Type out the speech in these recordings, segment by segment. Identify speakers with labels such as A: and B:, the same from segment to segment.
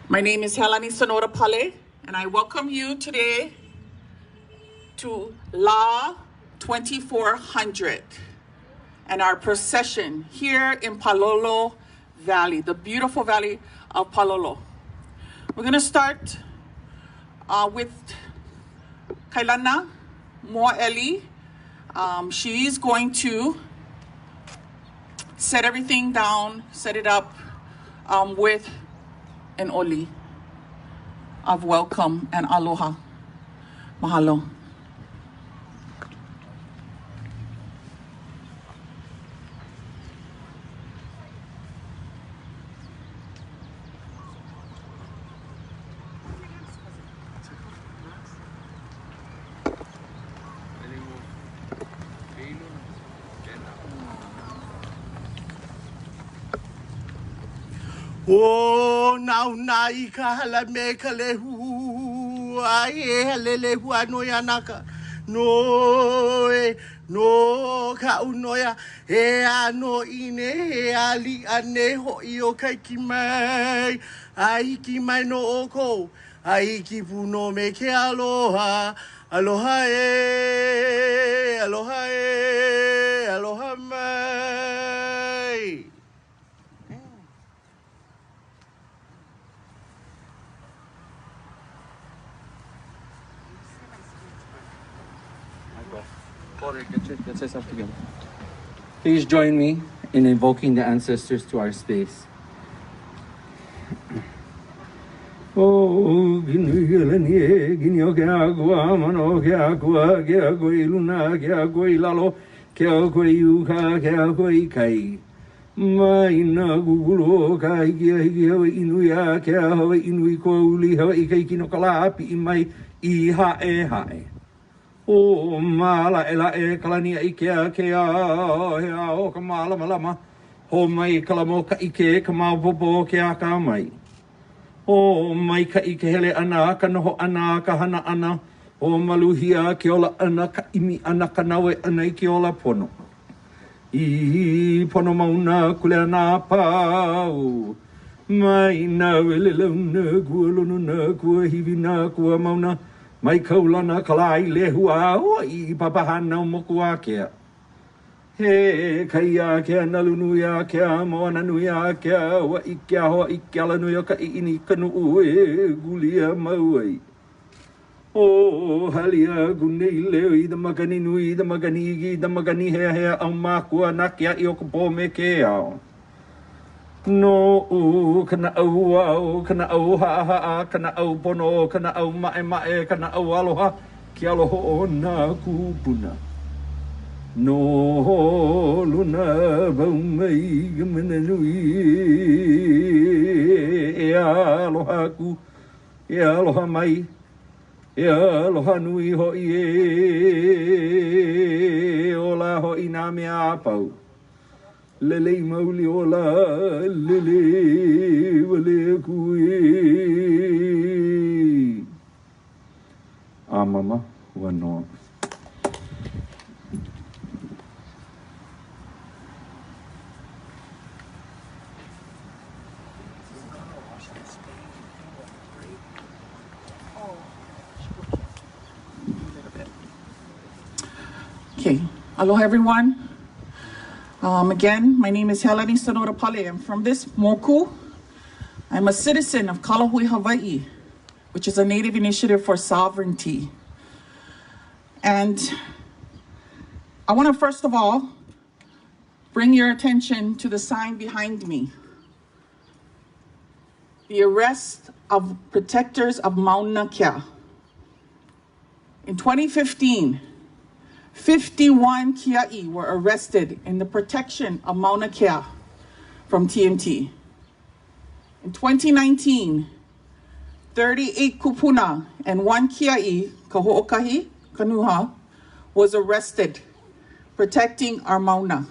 A: My name is Helani Sonora Pale, and I welcome you today to La 2400 and our procession here in Palolo Valley, the beautiful valley of Palolo. We're going to start with Kailana Moeli. She's going to set everything down, set it up with an oli of welcome and aloha. Mahalo.
B: O nau nai ka hala me ka lehu ai e hale lehu anoia naka no ka unoia e ano ine e ali ane ho I o kai ki mai ai ki mai no oko ai ki puno me ke aloha aloha aloha mai.
C: Get yourself together. Please join me in invoking the ancestors to our space. Oh, Ginio Gagua, Mano Gagua, Gagui Luna, Gagui Lalo, Gagui Yuka, Gagui Kai. Maina Gugulo, Kai, Inuya, Kawa, Inuiko, Uli, Hawaii, Kino Kalapi, in my Iha e Hai. O mala ela e kalania ikea kea hea o ka mala malama ho mai kalamo ka ike ka maupopo kea ka mai o mai ka ike hele ana ka noho ana ka hana ana o maluhia ke ola ana ka imi ana ka nawe ana I ke ola pono I pono mauna kule ana pau mai na wele launa kua lono na kua hivi na kua mauna mai kaulana kalai lehua I papahana o moku a kea. He kaia kea nalunuia kea moana nuia kea wa ikea hoa ikea nuia ka ini kanu ue gulia mauai. O halia gunei leo I da magani nui da magani igi da magani hea hea au makua na kea I o kapo me kea. No kana au kana au ha kana au pono kana au mae kana au aloha ki aloha o na kupuna no luna vau mai gamana nui e aloha ku e aloha mai e aloha nui hoi e ola hoi nā mea apau Lele mauli ola, lele wale kui. Mama, wanoa.
A: Okay, aloha everyone. Again, my name is Helani Sonora Pale. I'm from this moku. I'm a citizen of Lāhui Hawaiʻi, which is a native initiative for sovereignty. And I want to first of all bring your attention to the sign behind me. The arrest of protectors of Mauna Kea. In 2015, 51 Kia'i were arrested in the protection of Mauna Kea from TMT. In 2019, 38 kupuna and 1 Kia'i, Kaho'okahi, Kanuha, was arrested protecting our Mauna.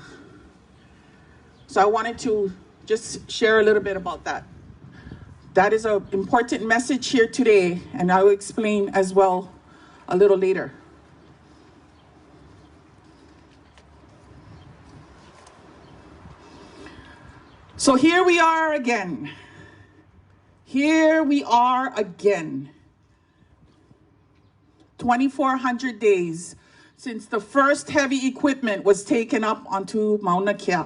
A: So I wanted to just share a little bit about that. That is an important message here today, and I will explain as well a little later. So here we are again. Here we are again. 2,400 days since the first heavy equipment was taken up onto Mauna Kea.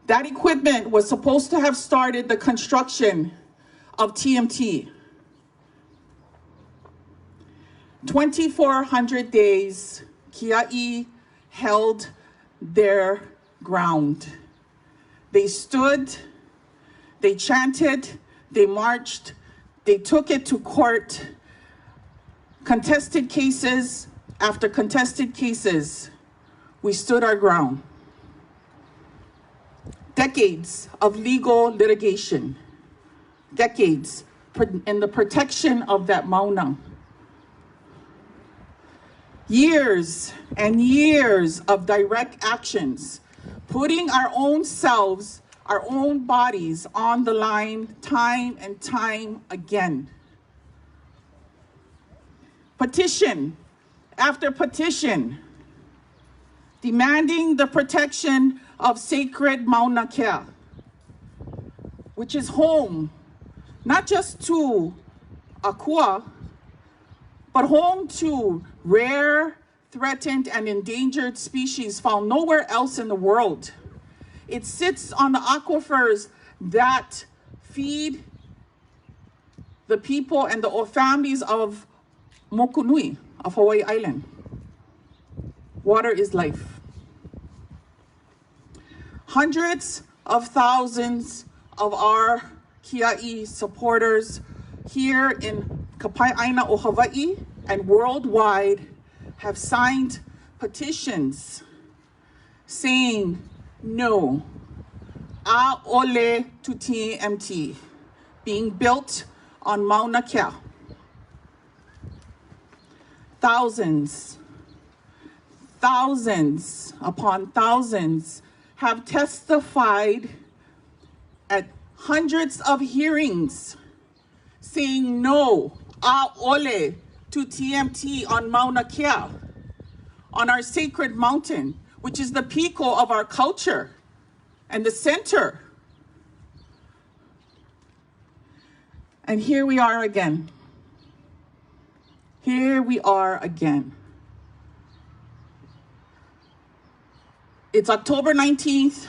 A: That equipment was supposed to have started the construction of TMT. 2,400 days, Kia'i held their ground. They stood, they chanted, they marched, they took it to court. Contested cases after contested cases, we stood our ground. Decades of legal litigation, decades in the protection of that Mauna. Years and years of direct actions, putting our own selves, our own bodies on the line time and time again. Petition after petition, demanding the protection of sacred Mauna Kea, which is home not just to Akua, but home to rare, threatened, and endangered species found nowhere else in the world. It sits on the aquifers that feed the people and the families of Mokunui, of Hawaii Island. Water is life. Hundreds of thousands of our Kia'i supporters here in Kapai'aina o Hawaii and worldwide have signed petitions saying no, a'ole to TMT being built on Mauna Kea. Thousands upon thousands have testified at hundreds of hearings saying no, a'ole to TMT on Mauna Kea, on our sacred mountain, which is the piko of our culture and the center. And here we are again. Here we are again. It's October 19th,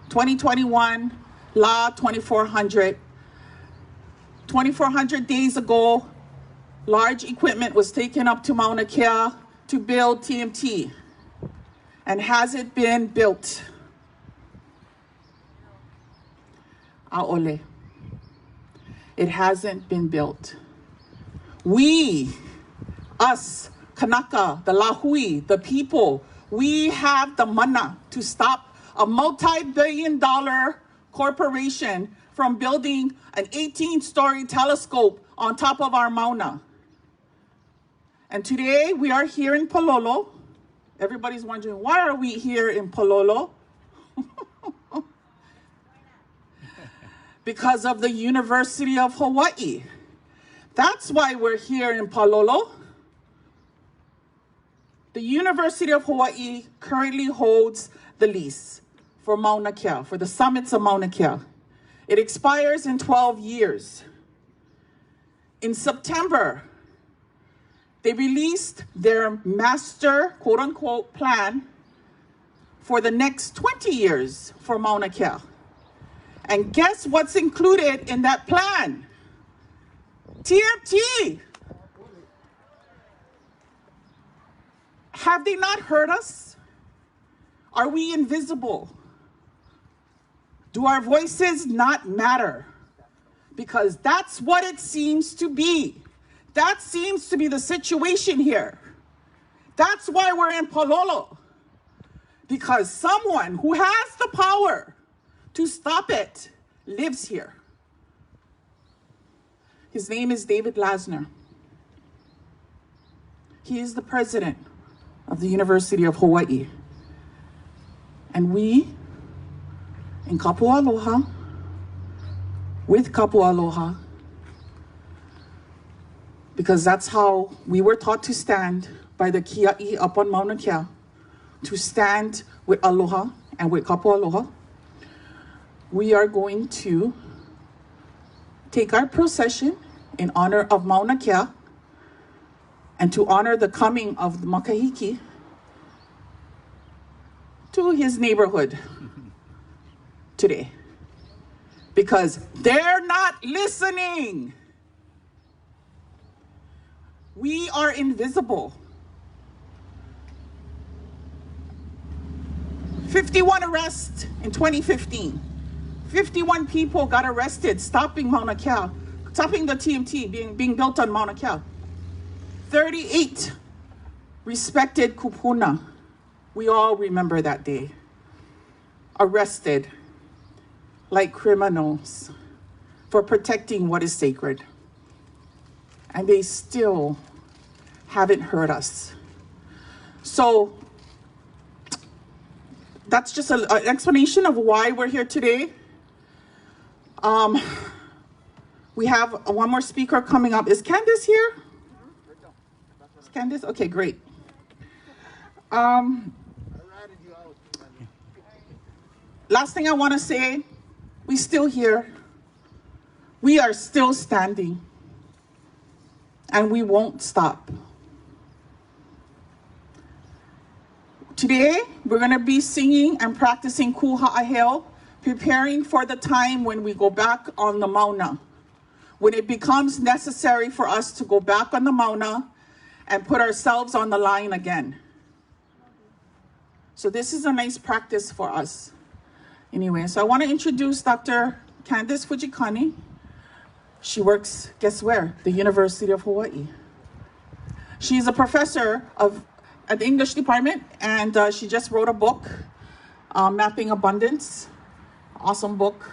A: 2021, La 2400. 2,400 days ago, large equipment was taken up to Mauna Kea to build TMT. And has it been built? A'ole. It hasn't been built. We, us, Kanaka, the Lahui, the people, we have the mana to stop a multi-billion-dollar corporation from building an 18-story telescope on top of our Mauna. And today we are here in Palolo. Everybody's wondering, why are we here in Palolo? Because of the University of Hawaii. That's why we're here in Pālolo. The University of Hawaii currently holds the lease for Mauna Kea, for the summits of Mauna Kea. It expires in 12 years. In September, they released their master, quote unquote, plan for the next 20 years for Mauna Kea. And guess what's included in that plan? TMT. Have they not heard us? Are we invisible? Do our voices not matter? Because that's what it seems to be. That seems to be the situation here. That's why we're in Pālolo. Because someone who has the power to stop it lives here. His name is David Lasner. He is the president of the University of Hawaii. And we, in Kapua Aloha, with Kapua Aloha, because that's how we were taught to stand by the Kia'i up on Mauna Kea, to stand with Aloha and with Kapua Aloha, we are going to take our procession in honor of Mauna Kea and to honor the coming of the Makahiki to his neighborhood today. Because they're not listening. We are invisible. 51 arrests in 2015. 51 people got arrested stopping Mauna Kea, stopping the TMT being built on Mauna Kea. 38 respected kupuna. We all remember that day. Arrested like criminals for protecting what is sacred. And they still haven't heard us. So that's just an explanation of why we're here today. We have one more speaker coming up. Is Candace here? Is Candace? Okay, great. Last thing I want to say, we're still here. We are still standing. And we won't stop. Today, we're going to be singing and practicing Ku Ha'aheo, preparing for the time when we go back on the Mauna, when it becomes necessary for us to go back on the Mauna and put ourselves on the line again. So this is a nice practice for us. Anyway, so I want to introduce Dr. Candace Fujikani. She works, guess where? The University of Hawaii. She's a professor at the English department, and she just wrote a book, Mapping Abundance. Awesome book.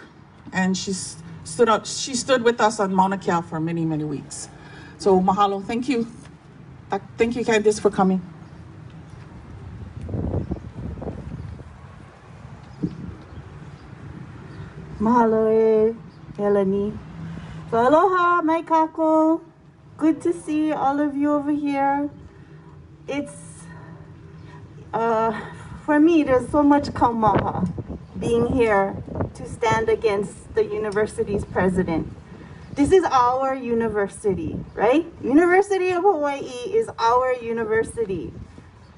A: And she stood with us on Mauna Kea for many, many weeks. So mahalo, thank you. Thank you, Candace, for coming.
D: Mahalo e, Eleni. So aloha, mai kako. Good to see all of you over here. It's, for me, there's so much kaumaha being here to stand against the university's president. This is our university, right? University of Hawaii is our university.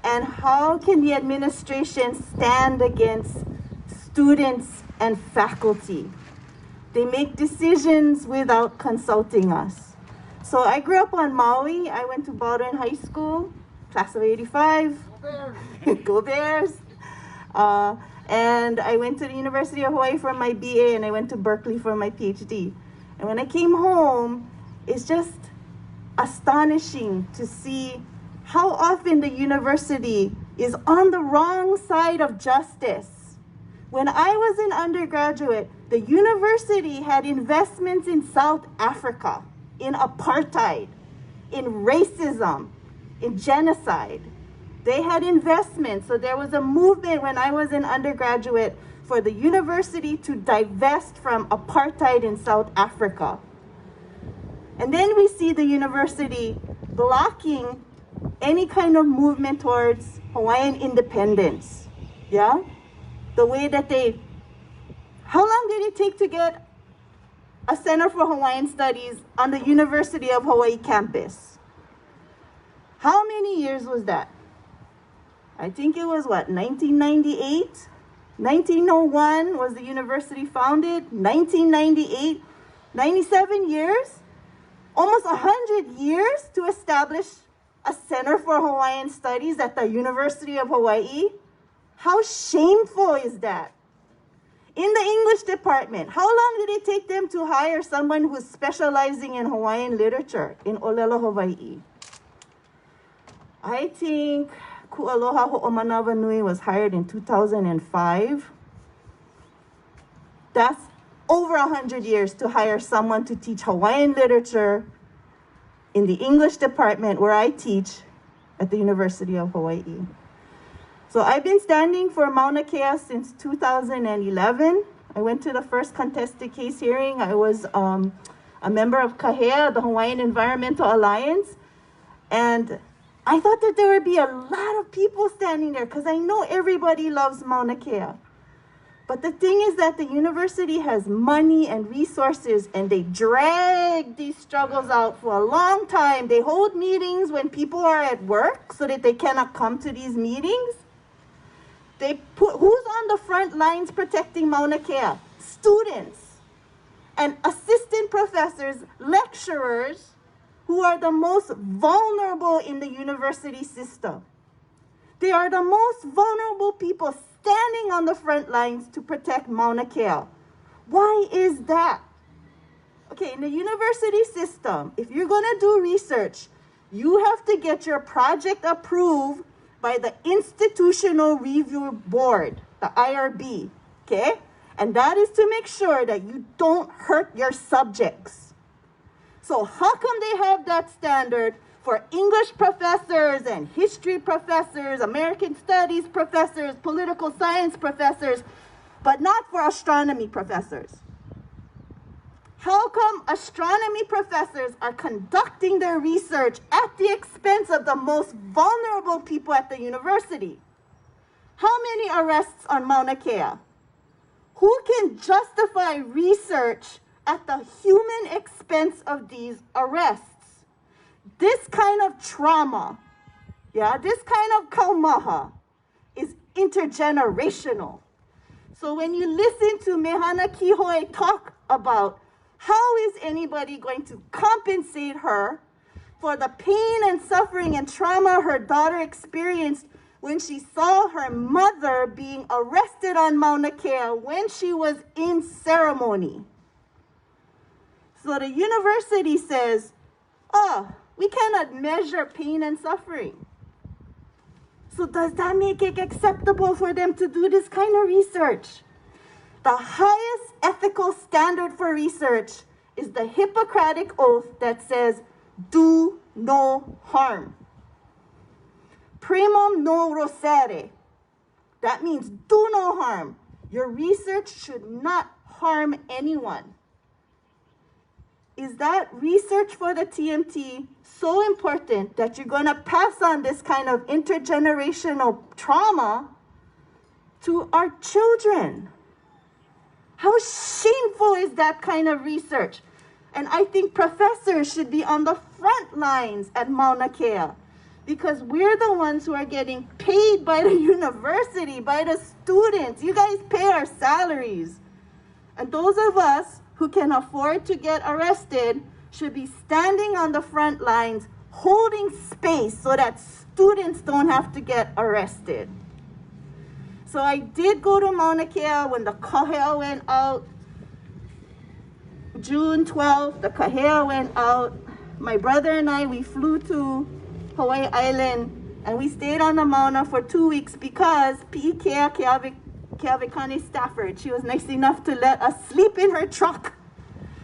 D: And how can the administration stand against students and faculty? They make decisions without consulting us. So I grew up on Maui. I went to Baldwin High School, class of 85. Go Bears! Go Bears! And I went to the University of Hawaii for my BA, and I went to Berkeley for my PhD. And when I came home, it's just astonishing to see how often the university is on the wrong side of justice. When I was an undergraduate, the university had investments in South Africa, in apartheid, in racism, in genocide. They had investments. So there was a movement when I was an undergraduate for the university to divest from apartheid in South Africa. And then we see the university blocking any kind of movement towards Hawaiian independence. Yeah? The way that how long did it take to get a Center for Hawaiian Studies on the University of Hawaii campus? How many years was that? I think it was 1998? 1901 was the university founded. 1998, 97 years, almost 100 years to establish a Center for Hawaiian Studies at the University of Hawaii. How shameful is that? In the English department, how long did it take them to hire someone who's specializing in Hawaiian literature in Olelo, Hawaii? I think Kualoha Ho'omanawa Nui was hired in 2005. That's over 100 years to hire someone to teach Hawaiian literature in the English department where I teach at the University of Hawaii. So I've been standing for Mauna Kea since 2011. I went to the first contested case hearing. I was a member of KAHEA, the Hawaiian Environmental Alliance. And I thought that there would be a lot of people standing there because I know everybody loves Mauna Kea. But the thing is that the university has money and resources, and they drag these struggles out for a long time. They hold meetings when people are at work so that they cannot come to these meetings. Who's on the front lines protecting Mauna Kea? Students and assistant professors, lecturers, who are the most vulnerable in the university system. They are the most vulnerable people standing on the front lines to protect Mauna Kea. Why is that? Okay, in the university system, if you're going to do research, you have to get your project approved by the Institutional Review Board, the IRB, okay? And that is to make sure that you don't hurt your subjects. So how come they have that standard for English professors and history professors, American studies professors, political science professors, but not for astronomy professors? How come astronomy professors are conducting their research at the expense of the most vulnerable people at the university? How many arrests on Mauna Kea? Who can justify research at the human expense of these arrests? This kind of trauma, this kind of kaumaha is intergenerational. So when you listen to Mehana Kihoi talk about how is anybody going to compensate her for the pain and suffering and trauma her daughter experienced when she saw her mother being arrested on Mauna Kea when she was in ceremony? So the university says, we cannot measure pain and suffering. So does that make it acceptable for them to do this kind of research? The highest ethical standard for research is the Hippocratic Oath that says, do no harm. Primum non nocere. That means do no harm. Your research should not harm anyone. Is that research for the TMT so important that you're going to pass on this kind of intergenerational trauma to our children? How shameful is that kind of research? And I think professors should be on the front lines at Mauna Kea, because we're the ones who are getting paid by the university, by the students. You guys pay our salaries. And those of us who can afford to get arrested should be standing on the front lines, holding space so that students don't have to get arrested. So I did go to Mauna Kea when the kahea went out. June 12th, the kahea went out. My brother and I, we flew to Hawaii Island, and we stayed on the Mauna for 2 weeks because Pi'i Keavikani Stafford, she was nice enough to let us sleep in her truck.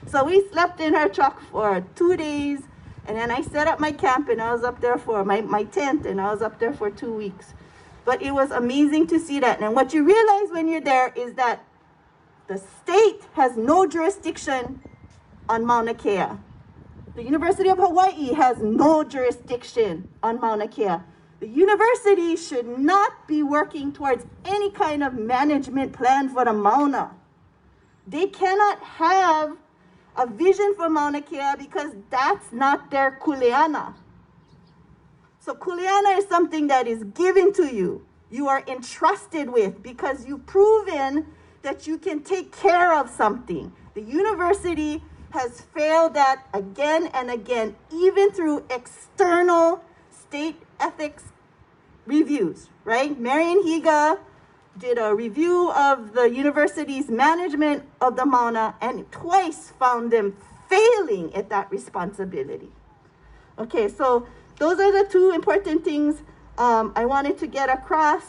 D: So we slept in her truck for 2 days, and then I set up my camp, and I was up there for my tent, and I was up there for 2 weeks. But it was amazing to see that. And what you realize when you're there is that the state has no jurisdiction on Mauna Kea. The University of Hawaii has no jurisdiction on Mauna Kea. The university should not be working towards any kind of management plan for the Mauna. They cannot have a vision for Mauna Kea because that's not their kuleana. So kuleana is something that is given to you. You are entrusted with because you've proven that you can take care of something. The university has failed that again and again, even through external state ethics reviews, right? Marian Higa did a review of the university's management of the Mauna and twice found them failing at that responsibility. Okay, so those are the two important things I wanted to get across.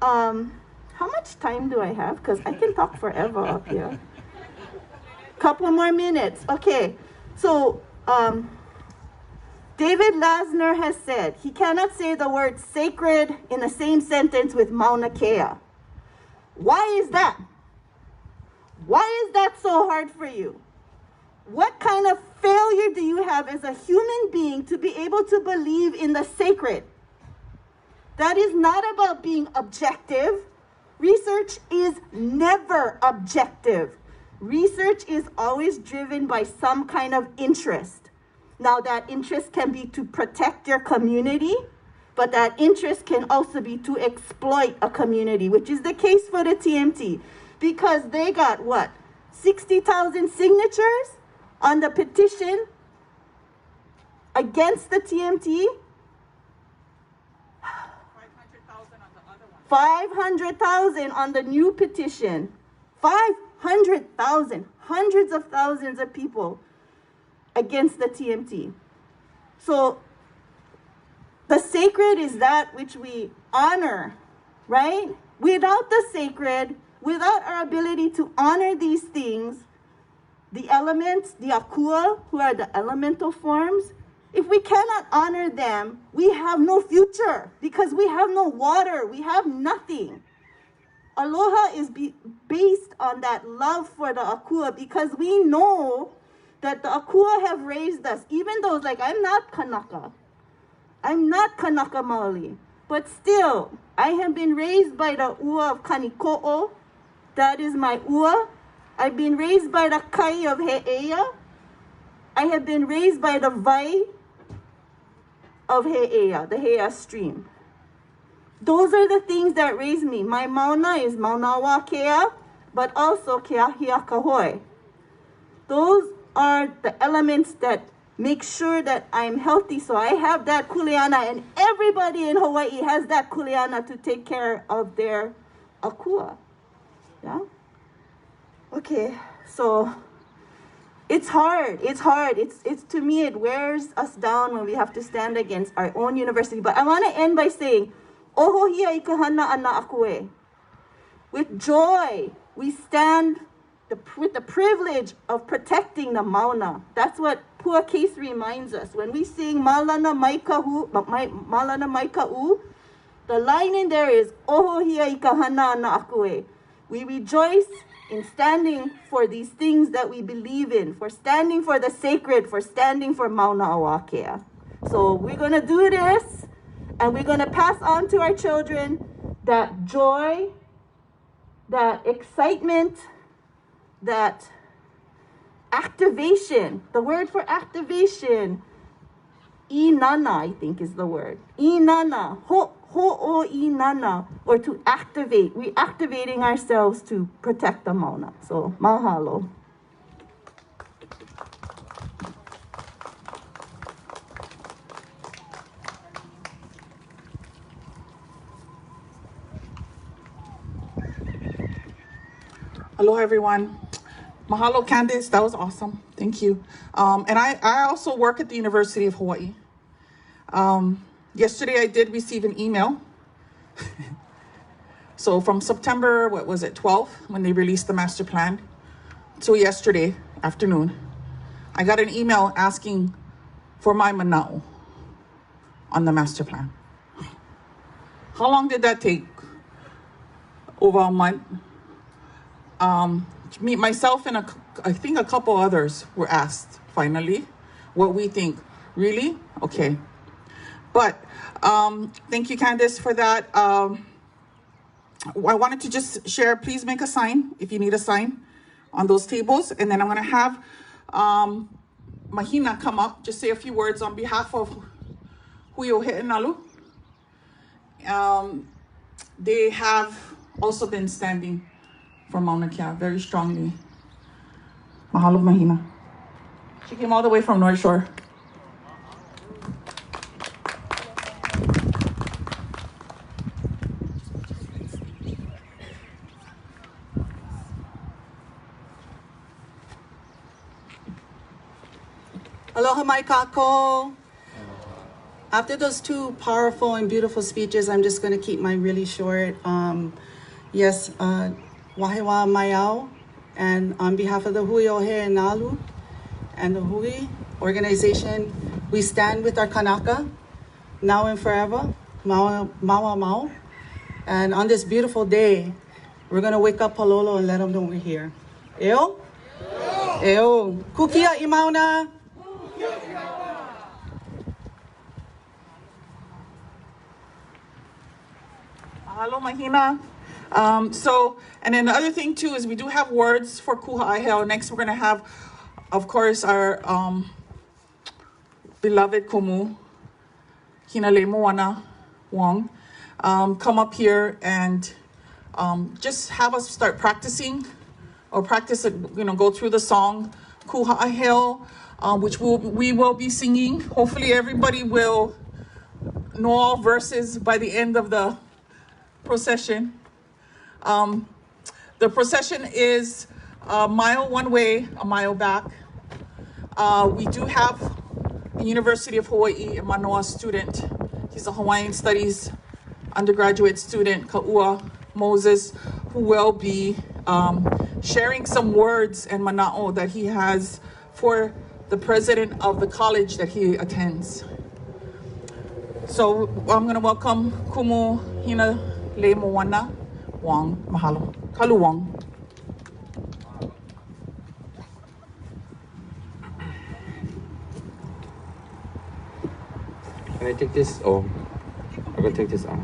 D: How much time do I have? Because I can talk forever up here. Couple more minutes. Okay, so David Lasner has said he cannot say the word sacred in the same sentence with Mauna Kea. Why is that? Why is that so hard for you? What kind of failure do you have as a human being to be able to believe in the sacred? That is not about being objective. Research is never objective. Research is always driven by some kind of interest. Now, that interest can be to protect your community, but that interest can also be to exploit a community, which is the case for the TMT, because they got what? 60,000 signatures on the petition against the TMT. 500,000 on the new petition. 500,000, hundreds of thousands of people against the TMT. So the sacred is that which we honor, right? Without the sacred, without our ability to honor these things, the elements, the akua, who are the elemental forms, if we cannot honor them, we have no future because we have no water, we have nothing. Aloha is based on that love for the akua because we know that the akua have raised us, even though like I'm not Kanaka Maoli, but still, I have been raised by the ua of Kaniko'o, that is my ua. I've been raised by the kai of He'ea. I have been raised by the vai of He'ea, the He'ea stream. Those are the things that raised me. My mauna is Mauna Kea, but also Keahia Kahoi. Those are the elements that make sure that I'm healthy. So I have that kuleana, and everybody in Hawaii has that kuleana to take care of their akua. Yeah? Okay, so it's hard. It's to me, it wears us down when we have to stand against our own university. But I want to end by saying, Ohohia ikahana ana akue. With joy, we stand with the privilege of protecting the mauna. That's what Pua Case reminds us. When we sing Malana Maika'u, the line in there is Ohohia ikahana ana akue. We rejoice in standing for these things that we believe in, for standing for the sacred, for standing for Mauna Kea. So we're going to do this, and we're going to pass on to our children that joy, that excitement, that activation. The word for activation, inana, I think is the word. Inana, ho'o inana, or to activate. We're activating ourselves to protect the mauna. So, mahalo.
A: Aloha, everyone. Mahalo, Candice. That was awesome. Thank you. And I also work at the University of Hawaii. Yesterday, I did receive an email. So from September, 12th, when they released the master plan, to yesterday afternoon, I got an email asking for my mana'o on the master plan. How long did that take? Over a month. Myself and I think a couple others were asked finally what we think. Really? Okay. But thank you, Candice, for that. I wanted to just share, please make a sign if you need a sign on those tables. And then I'm going to have Mahina come up, just say a few words on behalf of Huio He'enalu. They have also been standing for Mauna Kea very strongly. Mahalo, Mahina. She came all the way from North Shore.
E: Aloha mai kako. After those two powerful and beautiful speeches, I'm just going to keep mine really short. Yes, wahewa maiau, and on behalf of the Hui o He'enalu and the Hui organization, we stand with our Kanaka, now and forever, mau. And on this beautiful day, we're going to wake up Pālolo and let them know we're here. Eo? Eo. Kukia I Mauna.
A: Mahalo, Mahina. And then the other thing too is we do have words for kuha'aheo. Next, we're gonna have, of course, our beloved kumu, Hinale Moana Wong, come up here and just have us start practicing or practice, go through the song Kuha'aheo, which we will be singing. Hopefully everybody will know all verses by the end of the procession. The procession is a mile one way, a mile back. We do have a University of Hawaii Mānoa student. He's a Hawaiian Studies undergraduate student, Kaua Moses, who will be sharing some words and mana'o that he has for the president of the college that he attends. So I'm gonna welcome Kumu Hina Le Moana Wong. Mahalo. Kalu Wong.
C: Can I take this? Oh, I'm gonna take this out.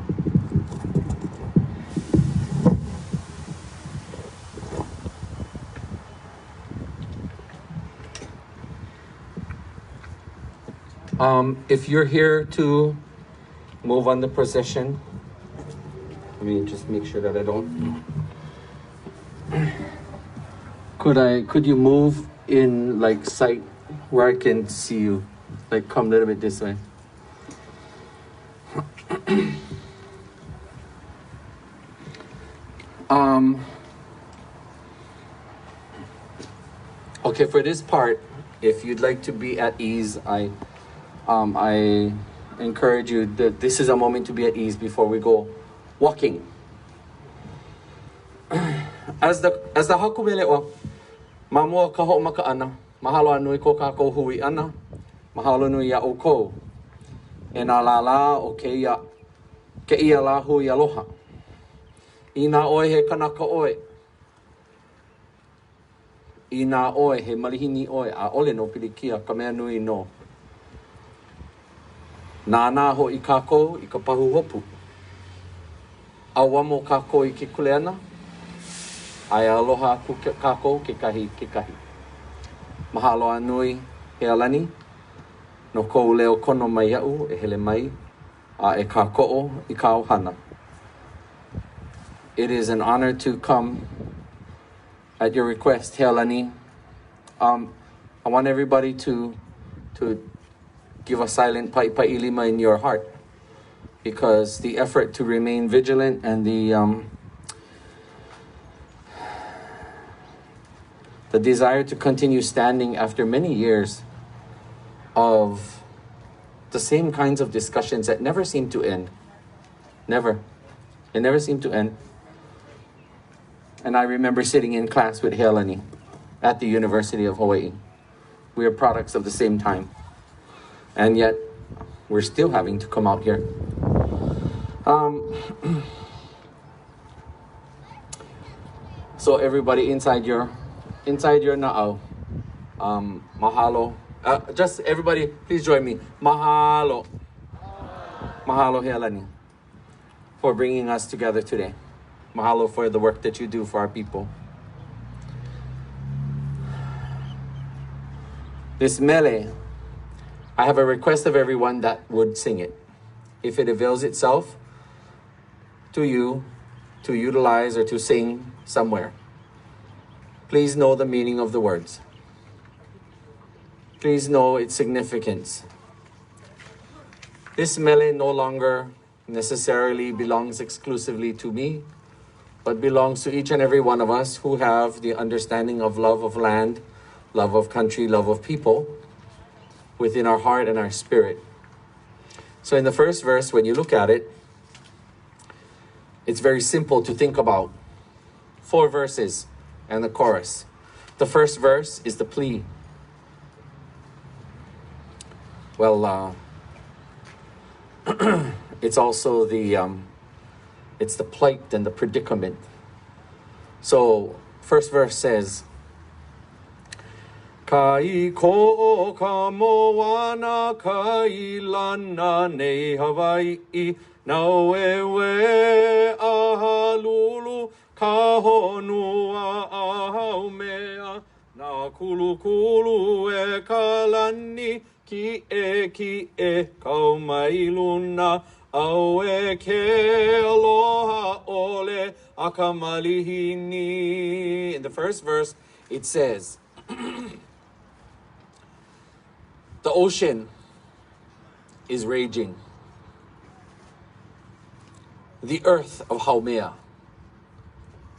C: If you're here to move on the procession, let me just make sure that I don't. Could you move in like sight where I can see you? Like come a little bit this way. Okay, for this part, if you'd like to be at ease, I encourage you that this is a moment to be at ease before we go walking. As the hakumele o mamua ka ho maka ana, mahalo anui ko kako hui ana, mahalo nui ya o ko, e nā la o ke ia Lahui aloha. I nā oe he kanaka oe. I nā oe he malihini oe, a ole no pilikia, ka mea nui no. Nānā ho I kako I ka pahu hopu. Awamo kako I ke kule ana. Ai aloha aku kako ke kahi. Mahalo anui he alani. No kou leo kono mai au e hele mai. A e kako I ka ohana. It is an honor to come at your request, he alani. I want everybody to give a silent paipa'ilima in your heart, because the effort to remain vigilant and the desire to continue standing after many years of the same kinds of discussions that never seem to end. Never. It never seemed to end. And I remember sitting in class with Helani at the University of Hawaii. We are products of the same time. And yet, we're still having to come out here. So everybody inside your na'au, mahalo. Just everybody, please join me. Mahalo. Mahalo Helani for bringing us together today. Mahalo for the work that you do for our people. This mele, I have a request of everyone that would sing it. If it avails itself to you to utilize or to sing somewhere, please know the meaning of the words. Please know its significance. This mele no longer necessarily belongs exclusively to me, but belongs to each and every one of us who have the understanding of love of land, love of country, love of people within our heart and our spirit. So in the first verse, when you look at it, it's very simple to think about. 4 verses and the chorus. The first verse is the plea. Well, it's also it's the plight and the predicament. So, first verse says, Kai ko ka moana kai lana nei Hawaii Nau e we aha lulu, ka honua aha mea. Nā kulu kulu e ka lani, ki e kau mai luna. Au e ke aloha ole akamalihini. In the first verse, it says, the ocean is raging. The earth of Haumea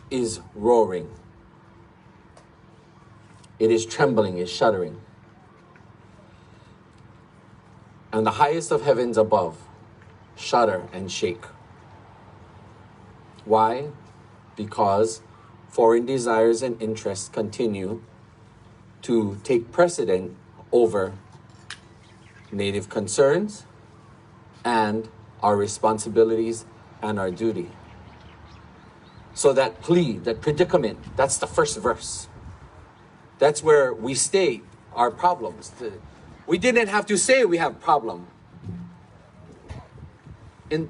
C: is roaring. It is trembling, is shuddering. And the highest of heavens above shudder and shake. Why? Because foreign desires and interests continue to take precedent over native concerns and our responsibilities and our duty. So that plea, that predicament, that's the first verse. That's where we state our problems. We didn't have to say we have problem. In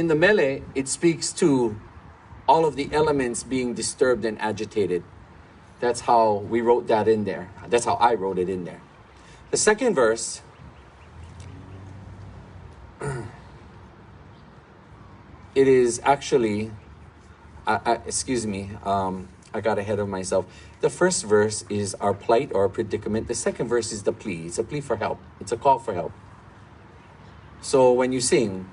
C: the mele, it speaks to all of the elements being disturbed and agitated. That's how we wrote that in there. That's how I wrote it in there. The second verse, it is actually, excuse me, I got ahead of myself. The first verse is our plight or our predicament. The second verse is the plea. It's a plea for help. It's a call for help. So when you sing,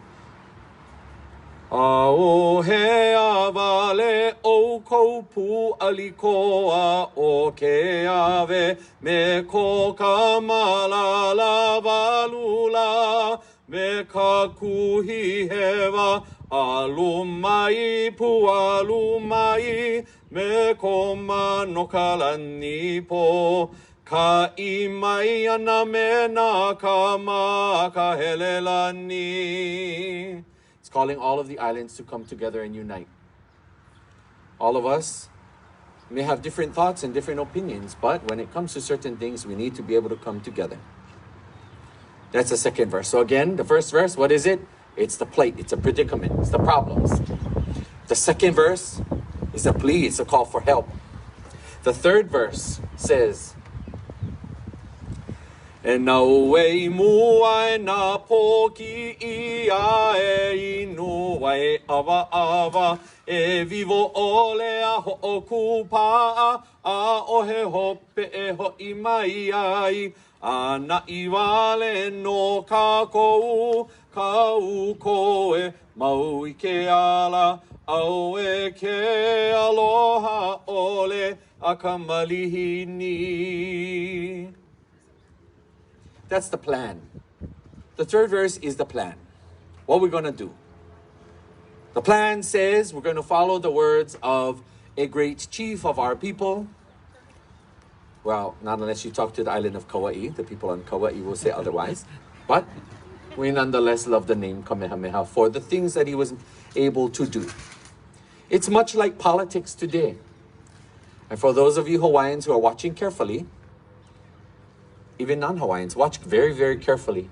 C: Ao he avale o kopu alikoa o ke ave me ko kamalala valula me ka kuhi hewa alumai pu alumai me ko manokalani po ka imai ana me na ka ma ka helelani. It's calling all of the islands to come together and unite. All of us may have different thoughts and different opinions, but when it comes to certain things, we need to be able to come together. That's the second verse. So again, the first verse, what is it? It's the plight, it's a predicament, it's the problems. The second verse is a plea, it's a call for help. The third verse says, E nau e mua e nā pōki I a e inu e awa awa e vivo ole a ho'okupa a ohe hope e ho'i mai ai a na iwale no ka kou ka uko e mau I ke ala au e ke aloha ole a ka malihini. That's the plan. The third verse is the plan. What we're going to do. The plan says we're going to follow the words of a great chief of our people. Well, not unless you talk to the island of Kauai. The people on Kauai will say otherwise. But we nonetheless love the name Kamehameha for the things that he was able to do. It's much like politics today. And for those of you Hawaiians who are watching carefully, even non-Hawaiians, watch very, very carefully.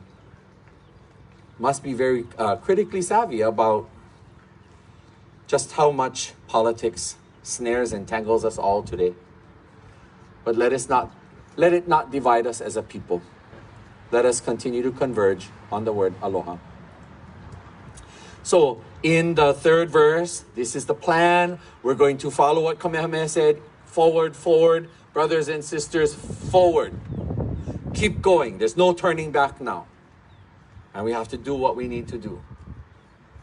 C: Must be very critically savvy about just how much politics snares and tangles us all today. But let it not divide us as a people. Let us continue to converge on the word aloha. So in the third verse, this is the plan. We're going to follow what Kamehameha said. Forward, forward, brothers and sisters, forward. Keep going. There's no turning back now. And we have to do what we need to do.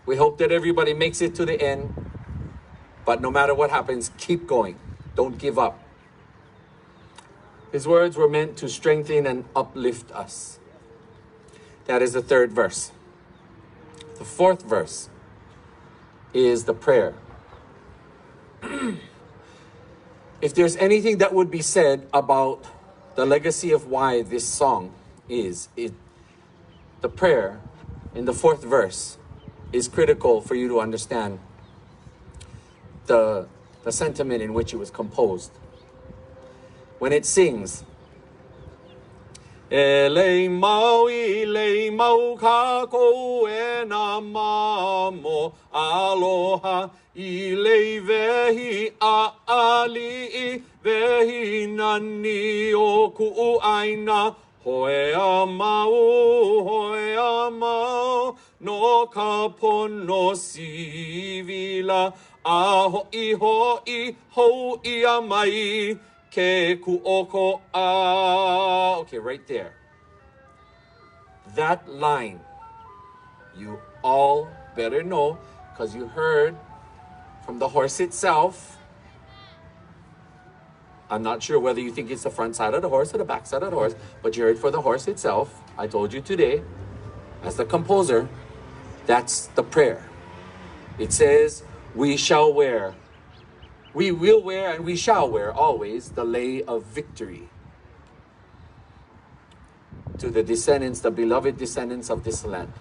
C: We hope that everybody makes it to the end. But no matter what happens, keep going. Don't give up. His words were meant to strengthen and uplift us. That is the third verse. The fourth verse is the prayer. If there's anything that would be said about the legacy of why this song is, the prayer in the fourth verse is critical for you to understand the sentiment in which it was composed. When it sings,
F: E lei mau I lei mau kako e na mamo aloha I lei vehi a ali vehi nani o ku'u aina Hoe a mau no ka pono sivila a ho'i ho'i a mai ke ku'oko a. Okay, right there. That line, you all better know because you heard from the horse itself. I'm not sure whether you think it's the front side of the horse or the back side of the horse, but you heard for the horse itself. I told you today, as the composer, that's the prayer. It says, we shall wear, we will wear and we shall wear always the lei of victory to the descendants, the beloved descendants of this land.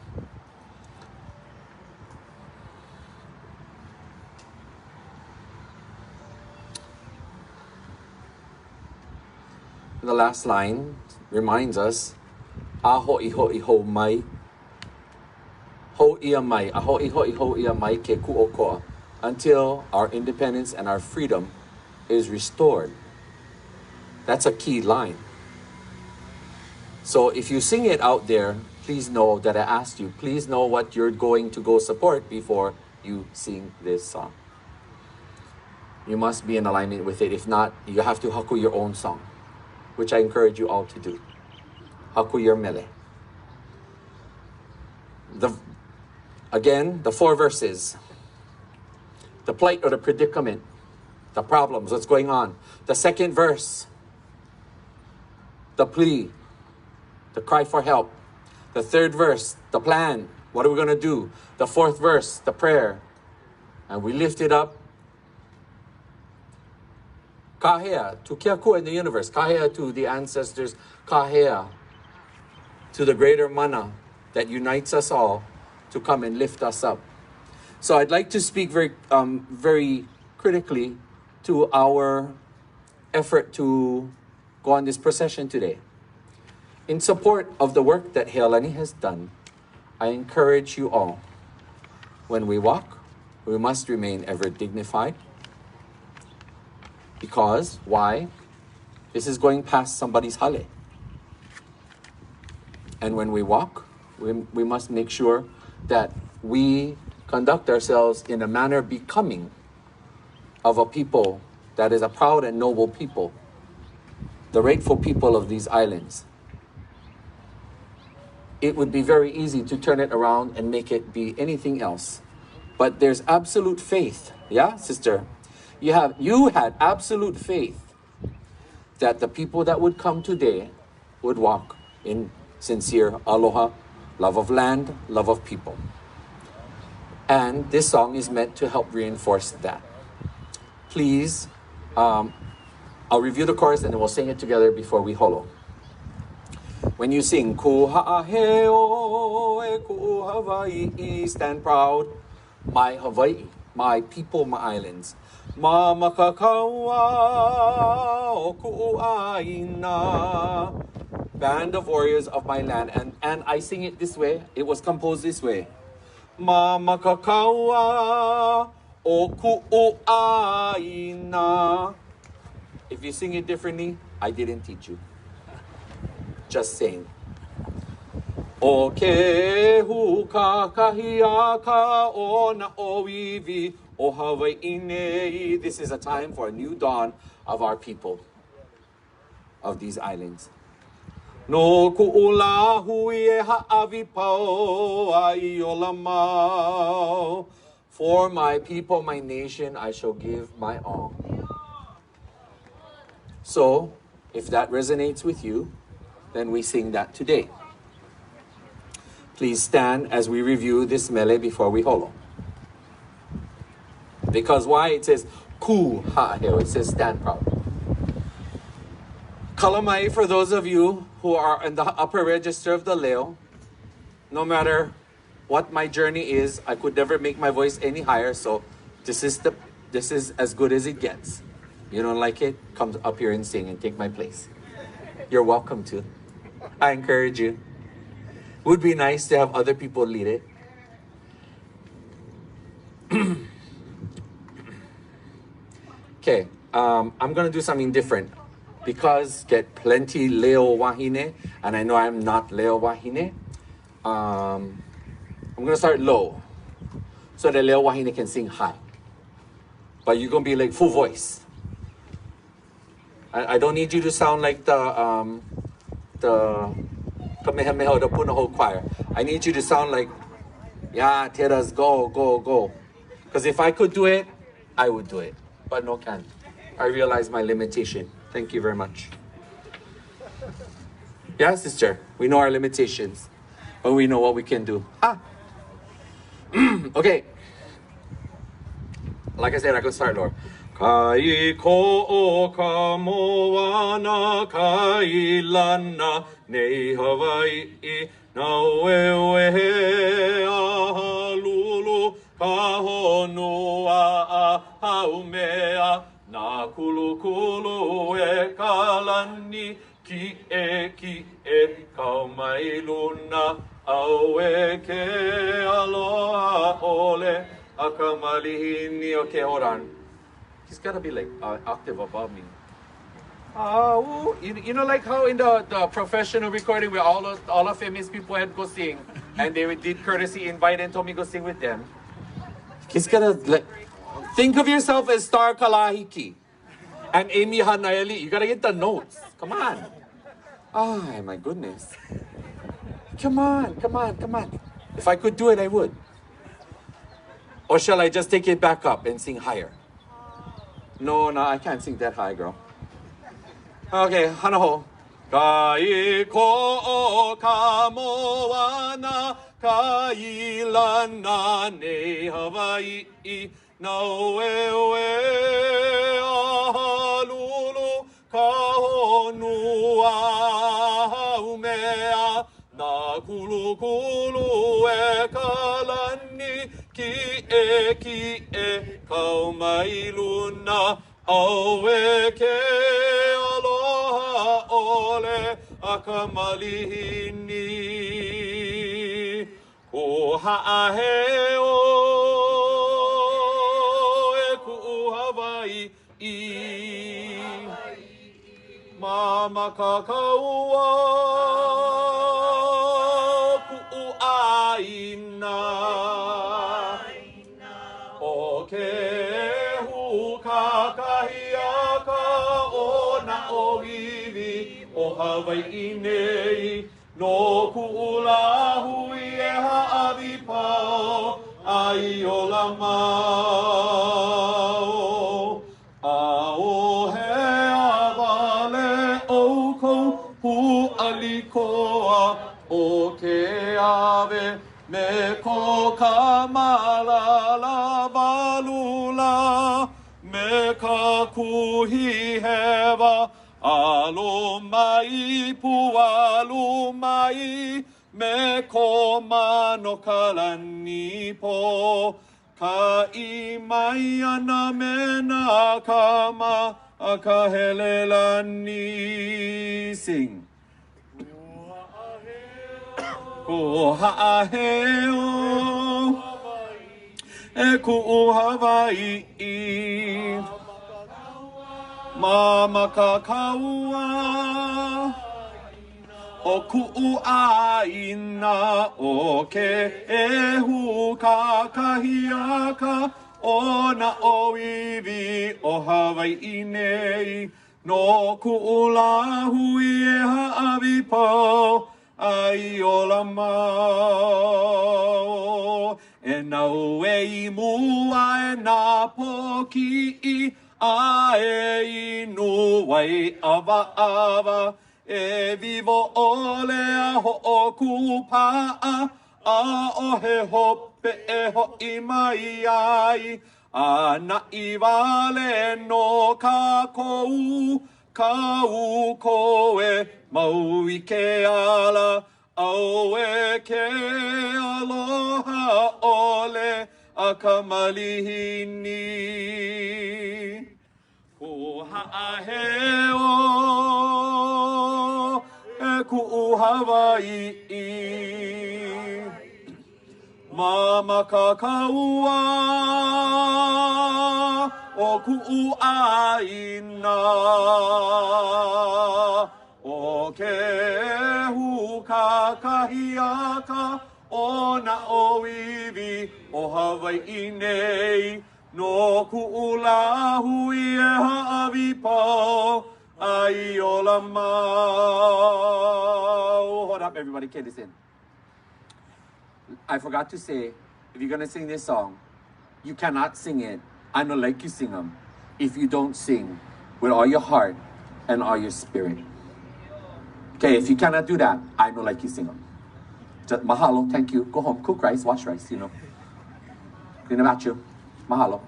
F: The last line reminds us, Aho iho iho mai, ho ia mai, aho iho iho ia mai ke ku'okoa, until our independence and our freedom is restored. That's a key line. So if you sing it out there, please know that I asked you, please know what you're going to go support before you sing this song. You must be in alignment with it. If not, you have to haku your own song, which I encourage you all to do. Haku your mele. Again, the 4 verses. The plight or the predicament, the problems, what's going on. The 2nd verse, the plea, the cry for help. The 3rd verse, the plan, what are we going to do? The 4th verse, the prayer. And we lift it up. Kahea, to Keakua in the universe. Kahea to the ancestors. Kahea to the greater mana that unites us all to come and lift us up. So I'd like to speak very critically to our effort to go on this procession today. In support of the work that Healani has done, I encourage you all, when we walk, we must remain ever dignified. Because, why? This is going past somebody's hale. And when we walk, we must make sure that we conduct ourselves in a manner becoming of a people that is a proud and noble people, the rightful people of these islands. It would be very easy to turn it around and make it be anything else. But there's absolute faith, yeah, sister? You had absolute faith that the people that would come today would walk in sincere aloha, love of land, love of people. And this song is meant to help reinforce that. Please, I'll review the chorus and then we'll sing it together before we holo. When you sing, Ku ha'aheo e ku Hawaii, stand proud, my Hawaii, my people, my islands. Ma makakawa o ku'aina, band of warriors of my land. And I sing it this way. It was composed this way. Ma makakawa o ku'aina. If you sing it differently, I didn't teach you. Just saying. O ke hu ka kahiaka o na oiwi o Hawaii nei. This is a time for a new dawn of our people, of these islands. No ku'ula hui e ha'avi pau ai o lamau. For my people, my nation, I shall give my all. So, if that resonates with you, then we sing that today. Please stand as we review this mele before we holo. Because why? It says ku ha'aheo. It says stand proud. Kalamai, for those of you who are in the upper register of the leo, no matter what my journey is, I could never make my voice any higher, so this is as good as it gets. You don't like it? Come up here and sing and take my place. You're welcome to. I encourage you. Would be nice to have other people lead it. Okay, I'm gonna do something different because get plenty leo wahine, and I know I'm not leo wahine. I'm gonna start low, so that leo wahine can sing high. But you're gonna be like full voice. I don't need you to sound like the Kamehameha, the Punahou choir. I need you to sound like, yeah, Teras, go, go, go. Because if I could do it, I would do it. But no can. I realize my limitation. Thank you very much. Yeah, sister, we know our limitations, but we know what we can do. Okay. Like I said, I can start lower. Kai ko o ka moana kai lana nei Hawaiʻi na wewe a lulu ka honua a haumea na kulu kulu e ka lani ki e ka mai luna au e ke aloha ole akamalihini. Okay, hold on. He's got to be like an octave above me. You know, like how in the professional recording where all the famous people had go sing, and they did courtesy invite and told me go sing with them. He's got to like think of yourself as Star Kalahiki and Amy Hanayali. You got to get the notes. Come on. Oh my goodness. Come on. If I could do it, I would. Or shall I just take it back up and sing higher? No, I can't sing that high, girl. Okay, hanaho. Kai ko o ka moana kai lana nei Hawaiʻi na wewe a lulu ka honua haumea na kulu kulu e ka lani ki e kau mai luna au e ke aloha ole a ka malihini ko haʻaheo e kuʻu Hawaiʻi mama ka kaua kuʻu ʻāina o ke kahia o na oiwi o Hawaiʻi nei no kuʻu Lahui e ha'awi pao ai o la mau a o he awale o kou puʻali koa o ke ave me ko ka malala walula me ka kuhi hewa alo mai pualu mai me ko mano kalani po ka I mai ana me na kama a ka helelani. Sing. Ko ha'aheo e ku'u Hawaiʻi mama ka kaua o ku'u ʻāina o ke ehu ka kahiaka o na oiwi o Hawaiʻi nei no ku'u Lahui e ha'awi pau ai o la mau e nau e I mua e nā poki'i a e inu wai awa e vivo ole a ho'oku pa'a a o he hope e ho'i mai ai a na I wale no ka kou ka ukoe mau I ke ala au e ke aloha ole a ka malihini ko ha'aheo e ku'u
C: Hawaiʻi. Mama kakaua o kuʻuaina o ke hu kakahiaka o na oiwi o Hawaiʻi nei no kuʻu Lahui e ha'awi pau ai o la mau. Hold up, everybody, kid this in. I forgot to say, if you're going to sing this song, you cannot sing it, I know like you sing them, if you don't sing with all your heart and all your spirit. Okay, if you cannot do that, I know like you sing them. Just mahalo, thank you, go home, cook rice, wash rice, you know. Clean about you, mahalo.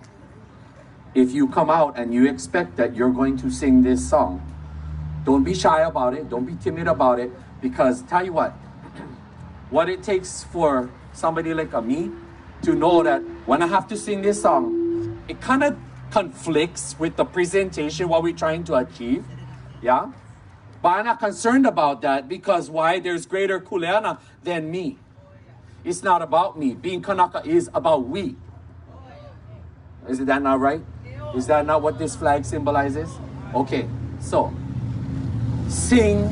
C: If you come out and you expect that you're going to sing this song, don't be shy about it, don't be timid about it, because tell you what it takes for somebody like me to know that when I have to sing this song, it kind of conflicts with the presentation, what we're trying to achieve, yeah? But I'm not concerned about that because why? There's greater kuleana than me. It's not about me. Being Kanaka is about we. Is that not right? Is that not what this flag symbolizes? Okay, so sing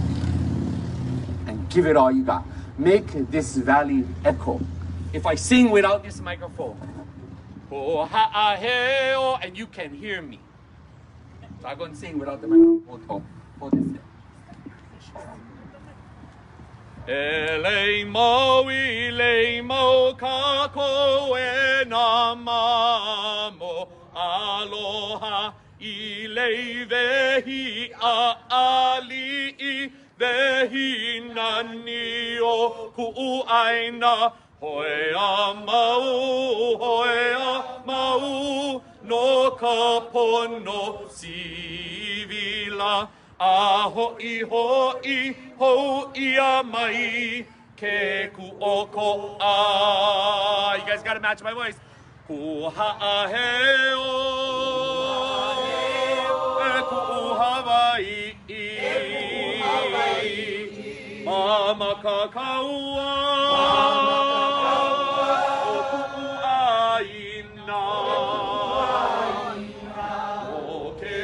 C: and give it all you got. Make this valley echo. If I sing without this microphone, oh, ha'aheo, and you can hear me. So I'm going to sing without the microphone. Hold this there. Ele mo kako e na mamo aloha I le vehi a ali'i vehi nani o ku'uaina hoe a mau no ka pono sivila a ho'i ho'i a mai ke ku'oko'a. You guys gotta match my voice. Kuha'aheo e ku'uhawai'i mama kakaua o ku'uaina o ke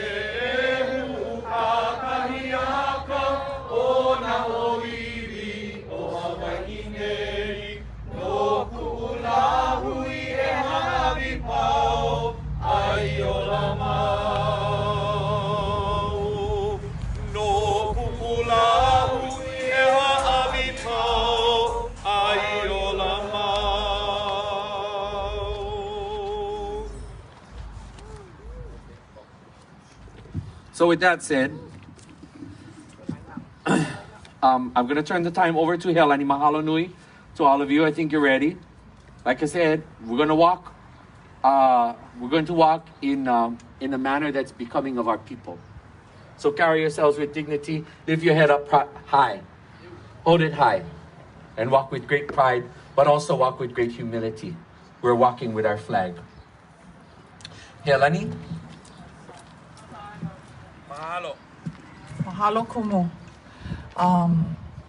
C: ehu kakahiaka o na oiwi o Hawai'i nei no ku'ulahui e hanawi pau ai o la mau no ku'ulahui e hanawi pau ai o la mau. So with that said, I'm going to turn the time over to Helani. Mahalo nui to all of you. I think you're ready. Like I said, we're going to walk. We're going to walk in a manner that's becoming of our people. So carry yourselves with dignity. Lift your head up high. Hold it high. And walk with great pride, but also walk with great humility. We're walking with our flag. Helani. Mahalo.
A: Mahalo kumu.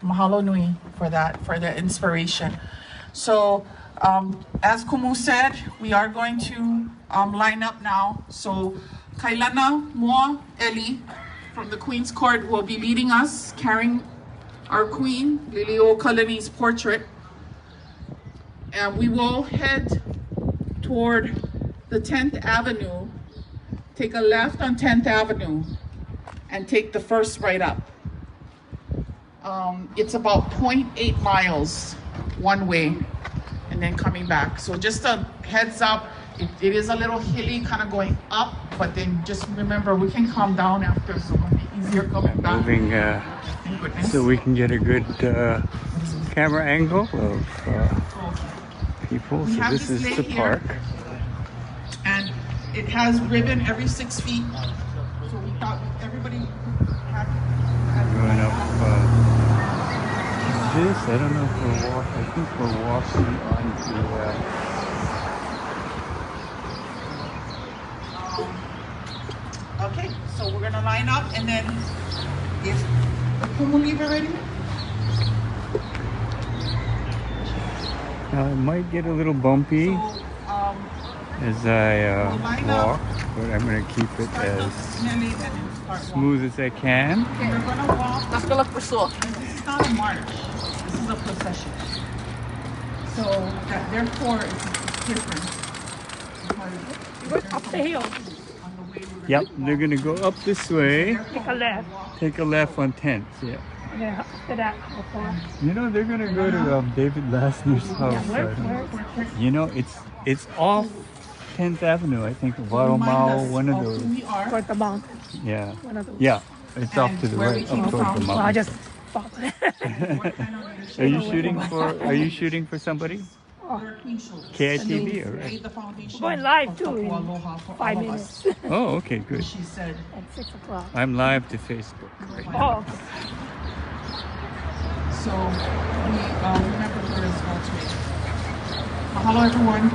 A: Mahalo nui for that, for the inspiration. So, as Kumu said, we are going to line up now. So, Kailana Moa Eli from the Queen's Court will be leading us, carrying our Queen, Lilio Kalani's portrait. And we will head toward the 10th Avenue, take a left on 10th Avenue, and take the first right up. It's about 0.8 miles one way and then coming back. So just a heads up, it is a little hilly kind of going up, but then just remember we can calm down after, so it'll be easier coming back.
G: Moving so we can get a good camera angle of people. So this is the park.
A: And it has ribbon every 6 feet. So we thought everybody had
G: going up this. I don't know if we're walking. I think we're walking onto
A: okay, so we're gonna line up and then if Kumu leave already?
G: It might get a little bumpy as I walk, but I'm going to keep it as smooth as I can.
A: Okay, we're gonna walk. Let's go look for Saul. This is not a march. This is a procession. So therefore it's different.
H: Up the hill.
G: Yep, they're going to go up this way.
H: Take a left.
G: Take a left on 10th, yeah.
H: And then after that, how far?
G: You know, they're going to go to David Lasner's house.
H: Where?
G: You know, it's off 10th Avenue, I think. Waromao, one of those.
H: Toward the mountain.
G: Yeah.
H: One of those.
G: Yeah, it's off to the right, up toward the
H: Well, I
G: mountain.
H: just thought.
G: Are you shooting for somebody? KITV, all right.
H: We're going live too in 5 minutes.
G: Oh, okay, good.
H: At 6 o'clock.
G: I'm live to Facebook right now.
H: Oh, okay.
A: So we remember her as well too. Mahalo everyone.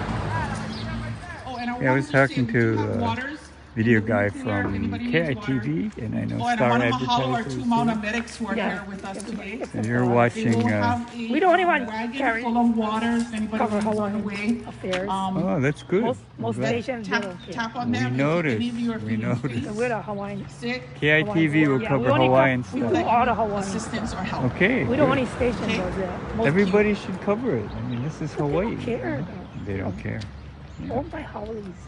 A: Oh, and
G: Yeah, I was talking to
A: waters.
G: video guy from KITV, and I know
A: Oh, and I
G: Star
A: want to mahalo our
G: Advertisers.
A: two Mauna medics who are
H: Yeah.
A: here with us today.
G: And you're
A: They
G: watching.
A: will have a
H: We don't even
A: wagon
H: carry-
A: full of water if anybody
H: Cover
A: who's on the
H: Hawaiian
A: way.
H: affairs.
G: Oh, that's good.
H: Most
G: Well,
H: stations
A: Tap,
H: don't care.
A: tap on
G: We
A: them. if
G: noticed.
A: any of you are
G: We
A: feeling
G: noticed.
H: We're the Hawaiian.
A: sick,
G: KITV will
H: Yeah,
G: cover
H: we only
G: Hawaiian
H: we do
G: stuff.
H: all the Hawaiian.
A: assistance or help.
G: Okay.
H: We're the
G: good.
H: only station
A: Okay.
H: does that. Most
G: Everybody should cover it. I mean, this is Hawaii.
H: people care.
G: They don't care.
H: Owned by howlies.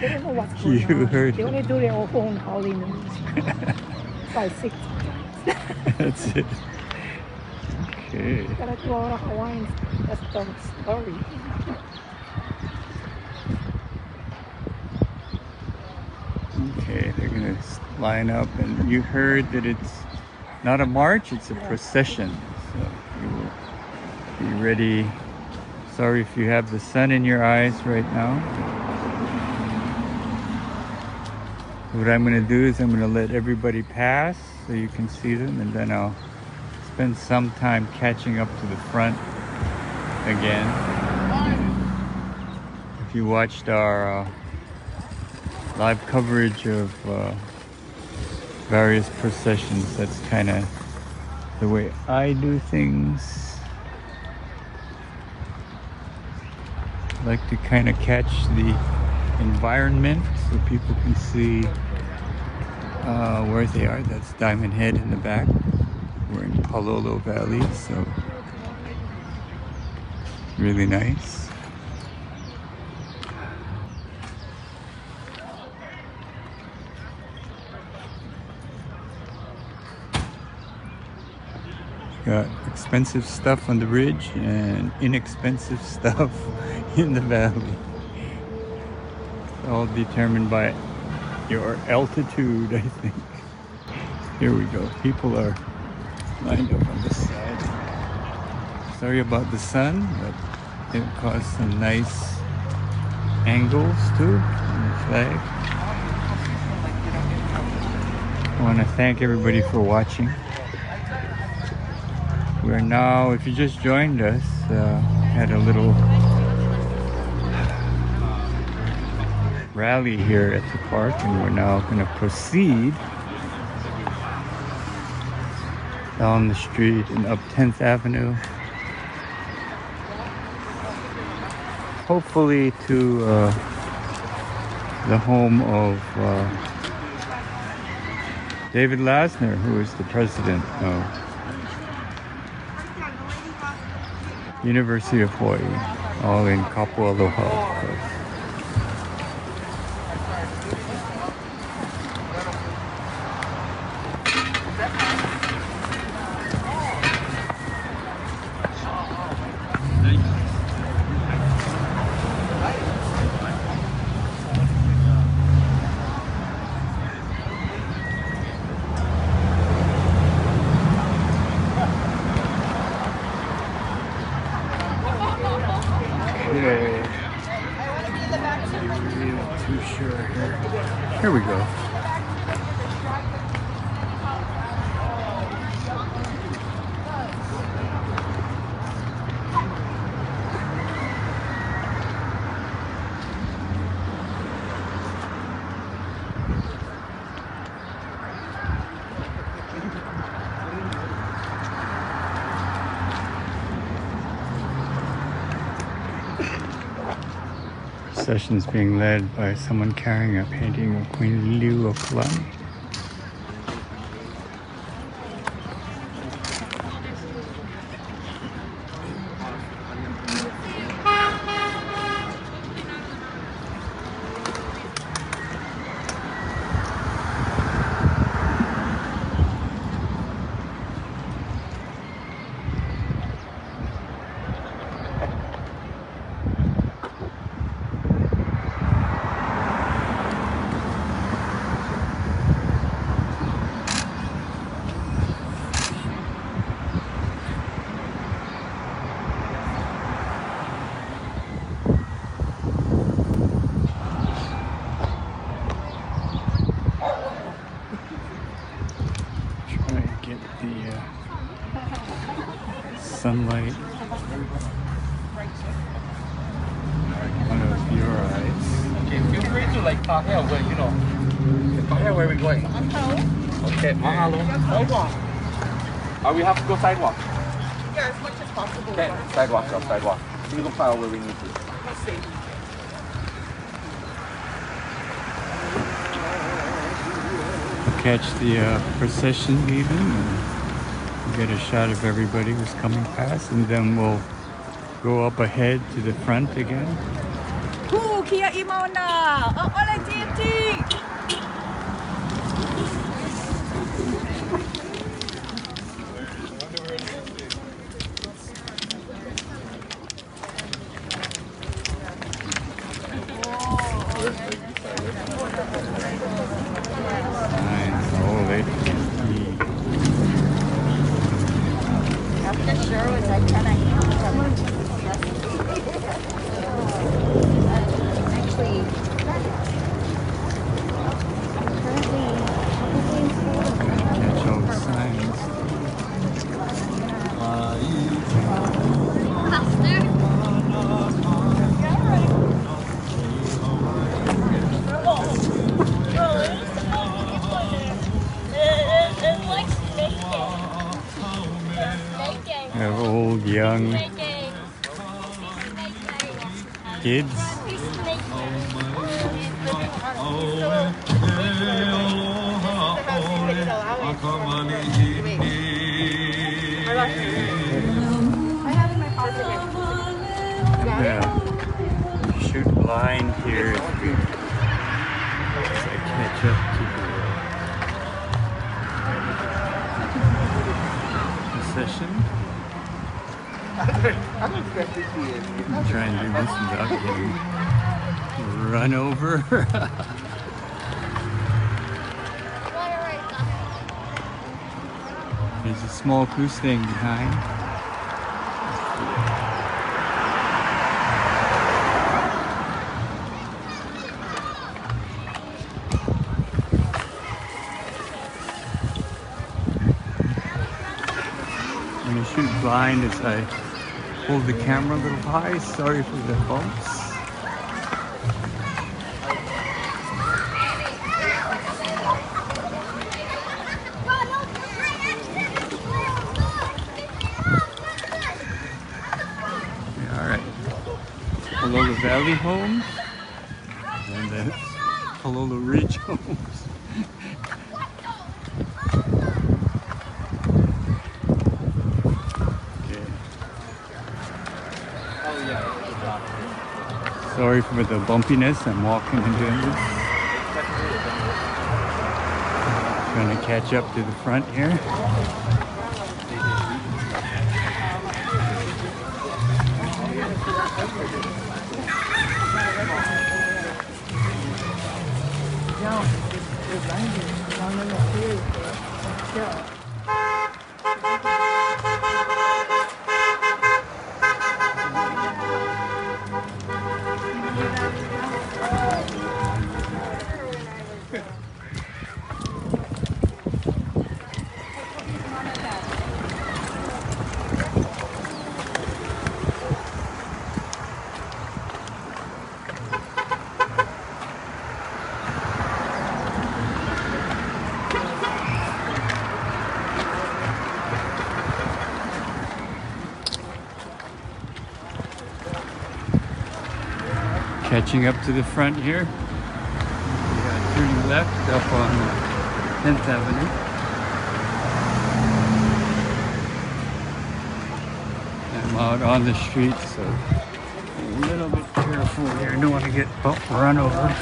H: They don't know what's going
G: You
H: on.
G: heard
H: They
G: it.
H: only do their own howling news. By 6
G: That's it. Okay.
H: Gotta do all the Hawaiians. That's the story.
G: Okay, they're gonna line up, and you heard that it's not a march, it's a procession. So you will be ready. Sorry if you have the sun in your eyes right now. What I'm gonna do is I'm gonna let everybody pass so you can see them, and then I'll spend some time catching up to the front again. If you watched our live coverage of various processions, that's kind of the way I do things. I like to kind of catch the environment so people can see where they are. That's Diamond Head in the back. We're in Pālolo Valley, so really nice. Got expensive stuff on the ridge and inexpensive stuff in the valley. All determined by your altitude, I think. Here we go. People are lined up on this side. Sorry about the sun, but it caused some nice angles too on the flag. I want to thank everybody for watching. We're now, if you just joined us, had a little rally here at the park, and we're now going to proceed down the street and up 10th Avenue, hopefully to the home of David Lasner, who is the president of University of Hawaii, all in Kapua Aloha, of course. Okay. Really not too sure here. Here we go. procession is being led by someone carrying a painting of Queen Liu of Palolo. Sunlight one of your eyes.
F: Okay, feel free to like talk here where talk here where we're going. Okay, mahalo. We have to go sidewalk.
A: Yeah, as much as possible.
F: Okay, sidewalk. Single file where we need to.
G: Catch the procession leaving and get a shot of everybody who's coming past, and then we'll go up ahead to the front again.
H: Kia i Mauna! Ole Titi!
G: Nice. Oh, they catch all the signs. We have old, young, kids. Yeah. Shoot blind here as I catch up to the session. I'm trying to do this without getting run over. There's a small goose thing behind. I'm going to shoot blind as I hold the camera a little high. Sorry for the bumps. Palolo Valley homes and then Palolo Ridge homes. Okay. Sorry for the bumpiness. I'm walking and doing this. Trying to catch up to the front here. Catching up to the front here. Turning left up on 10th Avenue. I'm out on the street, so a little bit careful here. Don't want to get run over.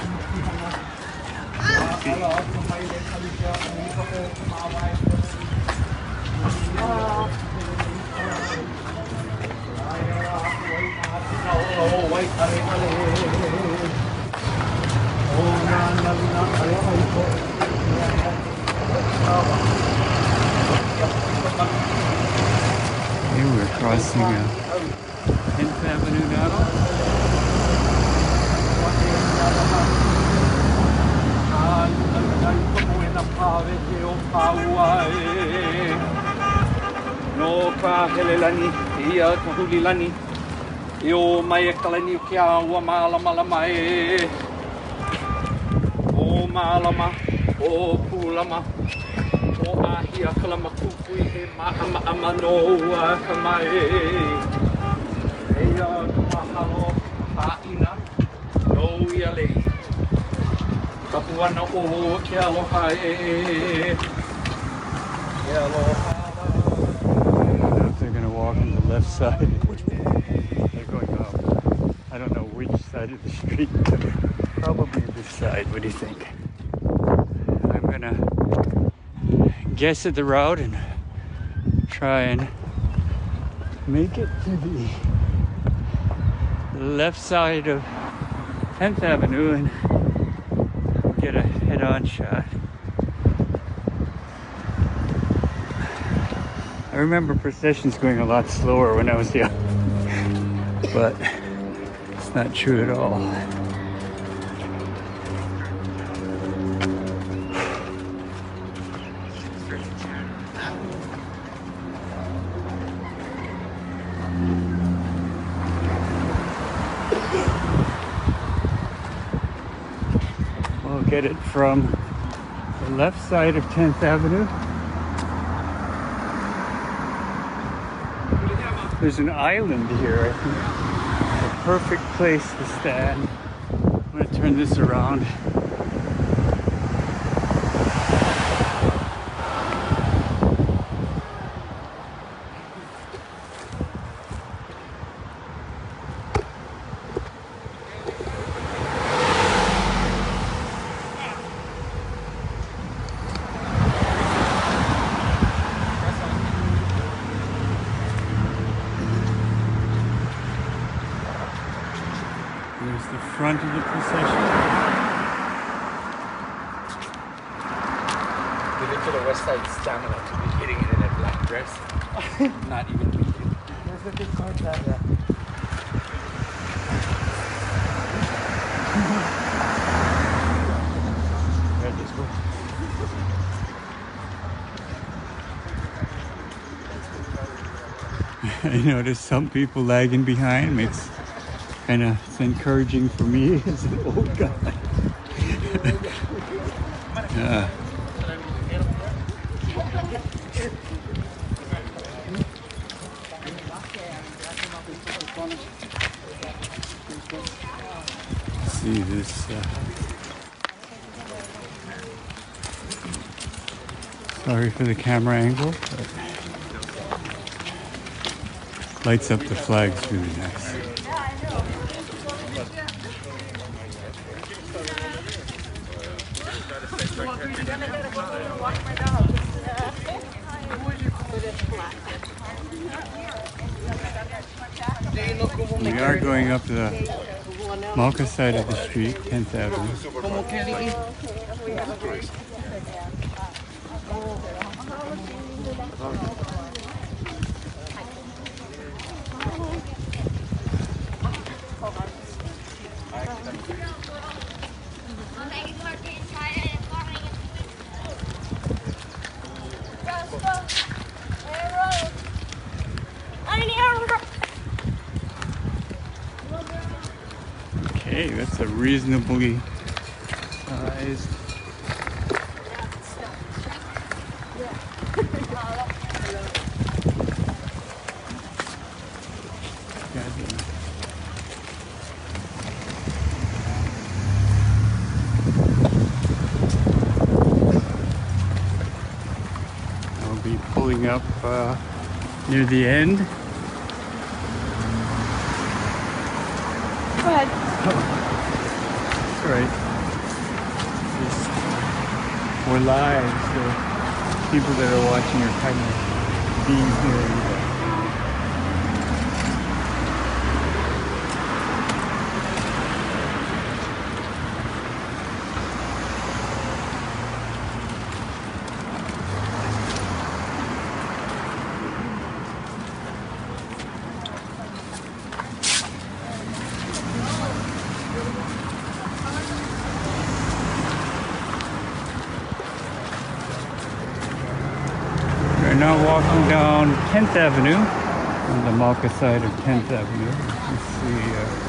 G: Here we're crossing 10th Avenue now.
C: No ka helelani ia ka hulilani io mai e kalani kia ua malama lama e o malama o pulama o ahia kalama kukui he maama ama no ka mai e ia ka mahalo haina no ia lei ka puana o kia aloha e kia aloha.
G: They're going to walk on the left side. They're going up. I don't know which side of the street. Probably this side. What do you think? I'm going to guess at the route and try and make it to the left side of 10th Avenue and get a head-on shot. I remember Procession's going a lot slower when I was young, but it's not true at all. We'll get it from the left side of 10th Avenue. There's an island here, I think. A perfect place to stand. I'm going to turn this around. There's the front of the procession.
F: Give it to the West Side stamina to be hitting it in a black dress. Not even kidding.
B: There's a big card there.
G: I noticed some people lagging behind. It's encouraging for me as an old guy. Yeah. See this. Sorry for the camera angle, but lights up the flags really nice. We are going up the Mauna side of the street, 10th Avenue. Okay, that's a reasonably sized. We'll be pulling up near the end.
D: Go ahead.
G: That's right. We're live, so people that are watching are kind of being here. We're now walking down 10th Avenue, on the Mauna Kea side of 10th Avenue. Let's see.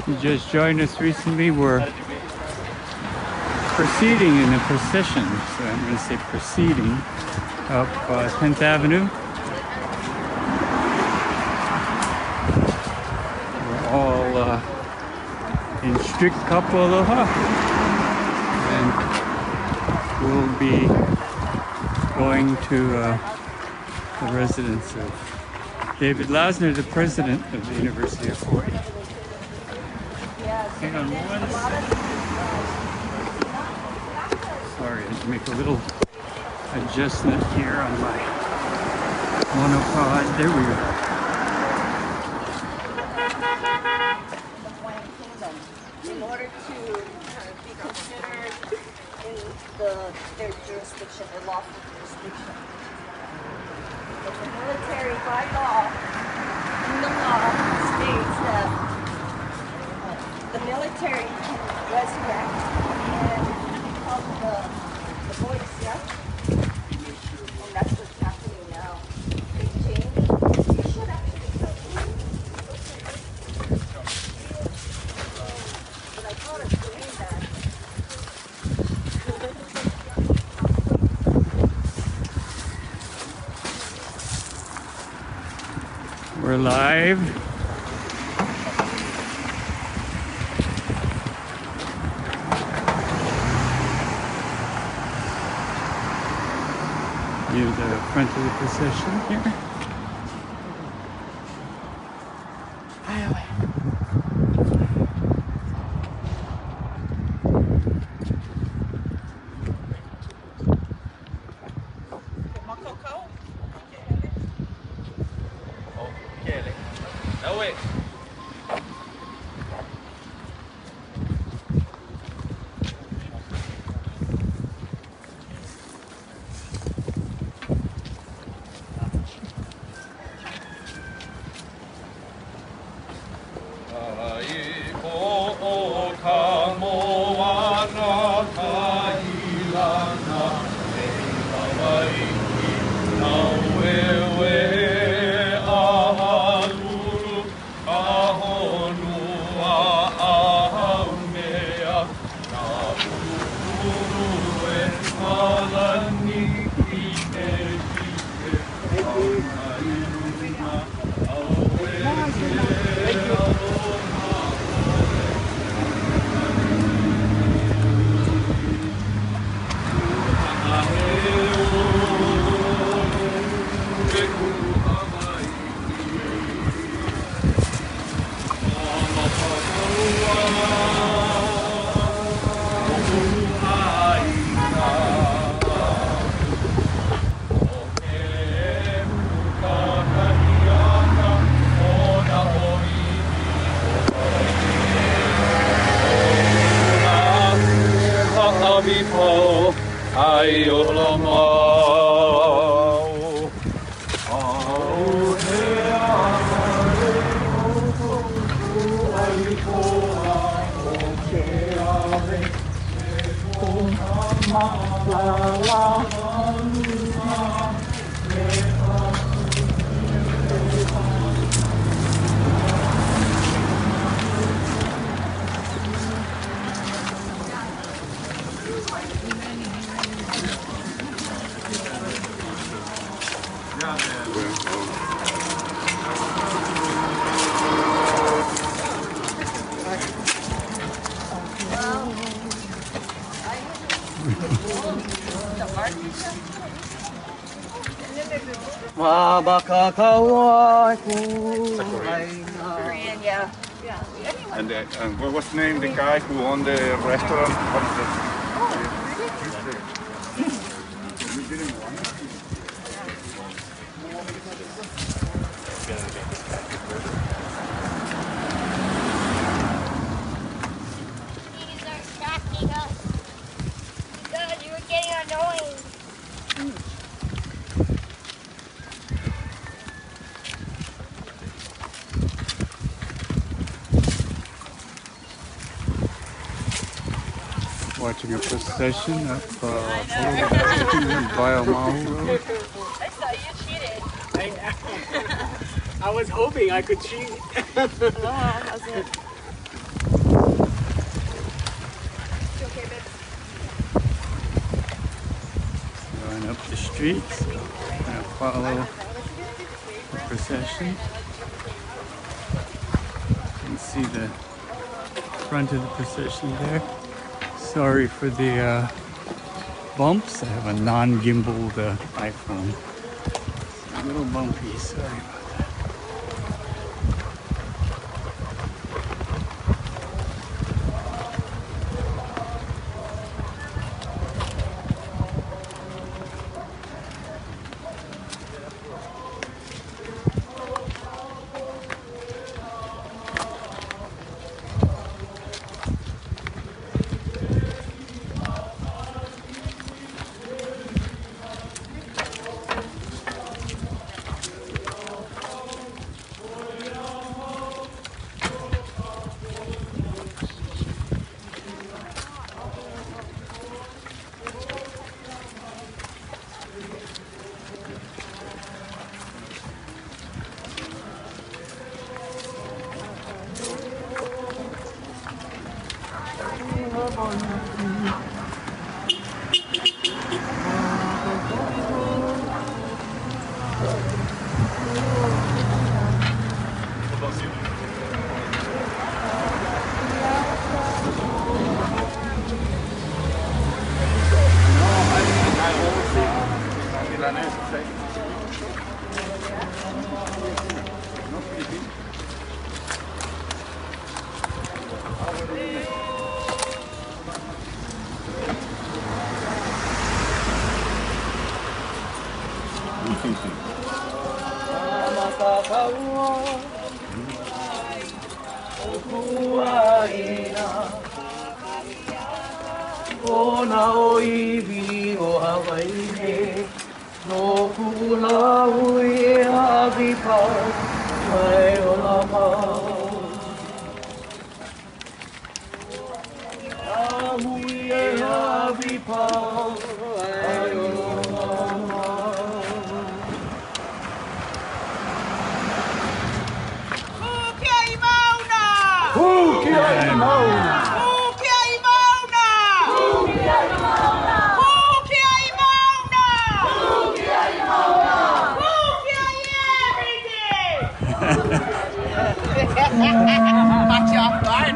G: You just joined us recently. We're proceeding in a procession, so I'm going to say proceeding up 10th Avenue. We're all in strict kapa aloha, and we'll be going to the residence of David Lasner, the president of the University of Hawaii. Hang on one second. Sorry, I had to make a little adjustment here on my monopod. There we go.
I: In order to be considered in their jurisdiction, their lawful jurisdiction. But the military, by law, in the law, states that the military can resurrect and become the voice, yeah? And that's what's happening now. They changed. You should actually come. But I thought of doing that.
G: We're live. Near the front of the procession here.
C: ai o la mau. Au he ame o koku ai koa o ke ame. E kona mapala manua e
I: Korean, yeah.
C: And what was the name? The guy who owned the restaurant? What is it? We didn't want it.
J: These are stacking up. God, you were getting annoying.
G: Watching a procession up via Maui Road.
I: I saw you cheated.
B: I know. I was hoping I could cheat.
I: How's it? You okay, babe?
G: Going up the streets. Gonna follow the procession. You can see the front of the procession there. Sorry for the bumps. I have a non-gimbaled iPhone. It's a little bumpy, sorry about that.
B: Ona o iwi o Hawaii no ku Lāhui e Ahupua mai o la mau. Lāhui e Ahupua mai o la mau.
K: Kukiai Mauna!
B: Kukiai Mauna!
K: Watch you off guard.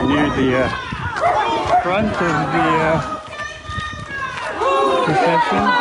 G: Near the front of the procession.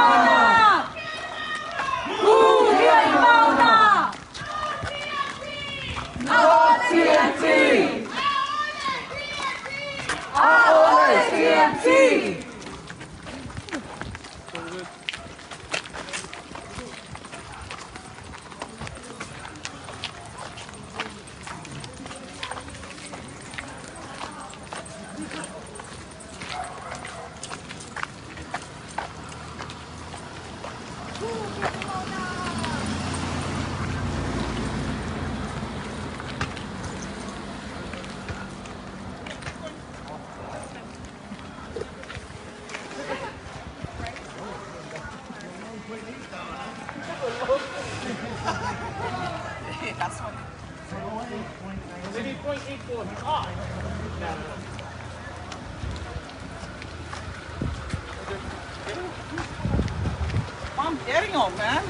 A: Mom, getting on, man.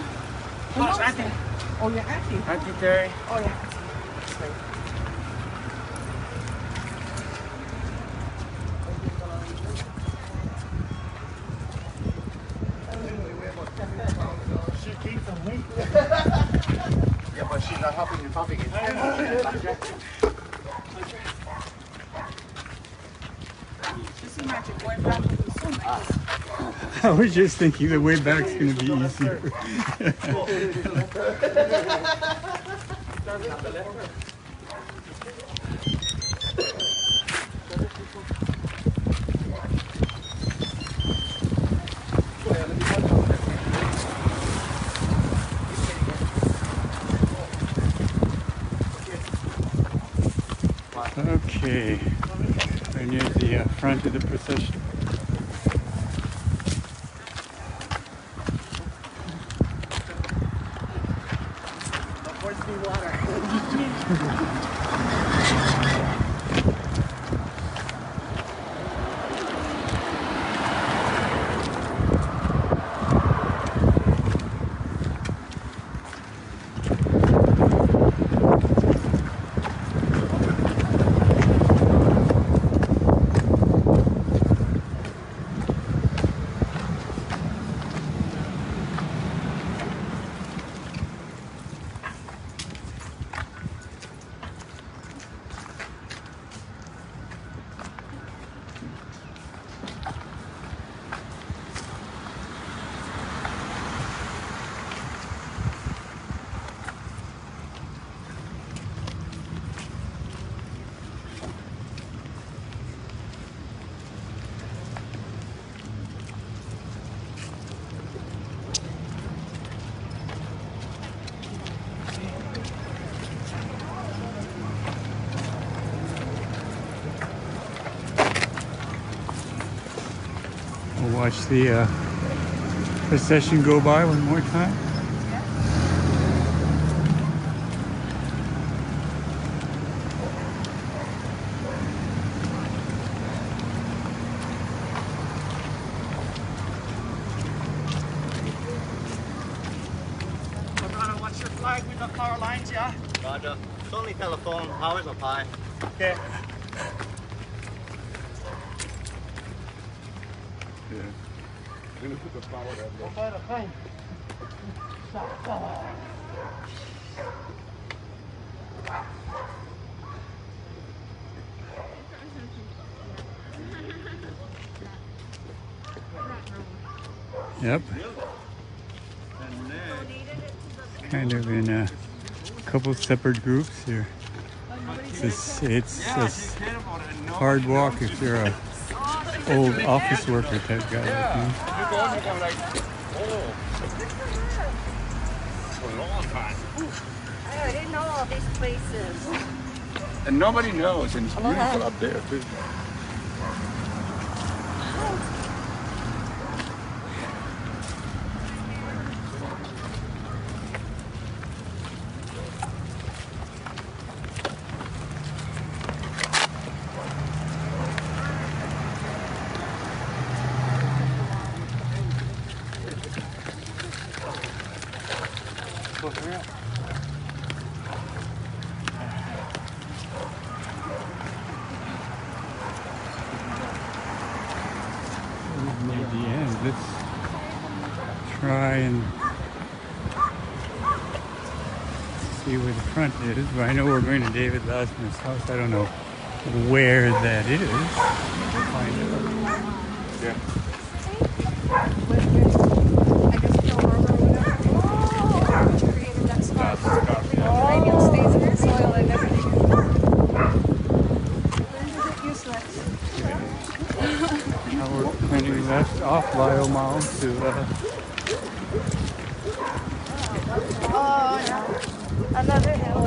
K: Oh, Auntie.
A: Oh, you're Auntie.
K: Auntie Terry.
A: Oh, yeah.
K: She keeps them weak. Yeah, but she's not helping you pumping it.
A: Just imagine going back to the so nice.
G: I was just thinking the way back's going to be easier. Okay, we're near the front of the procession. We'll watch the procession go by one more time.
K: Madonna, what's your flag with the power lines, yeah?
L: Roger. It's only telephone. Powers up high.
K: Okay.
G: Yep. Kind of in a couple separate groups here. It's a hard walk if you're a old office worker type guy.
K: Yeah. You're going like, oh. For a long time.
I: I didn't know all these places.
K: And nobody knows, and it's beautiful up there too.
G: try and see where the front is. But I know we're going to David Lasman's house. I don't know where that is. We'll find out.
F: Yeah.
G: Now we're turning left off Biomount to
I: Another hill.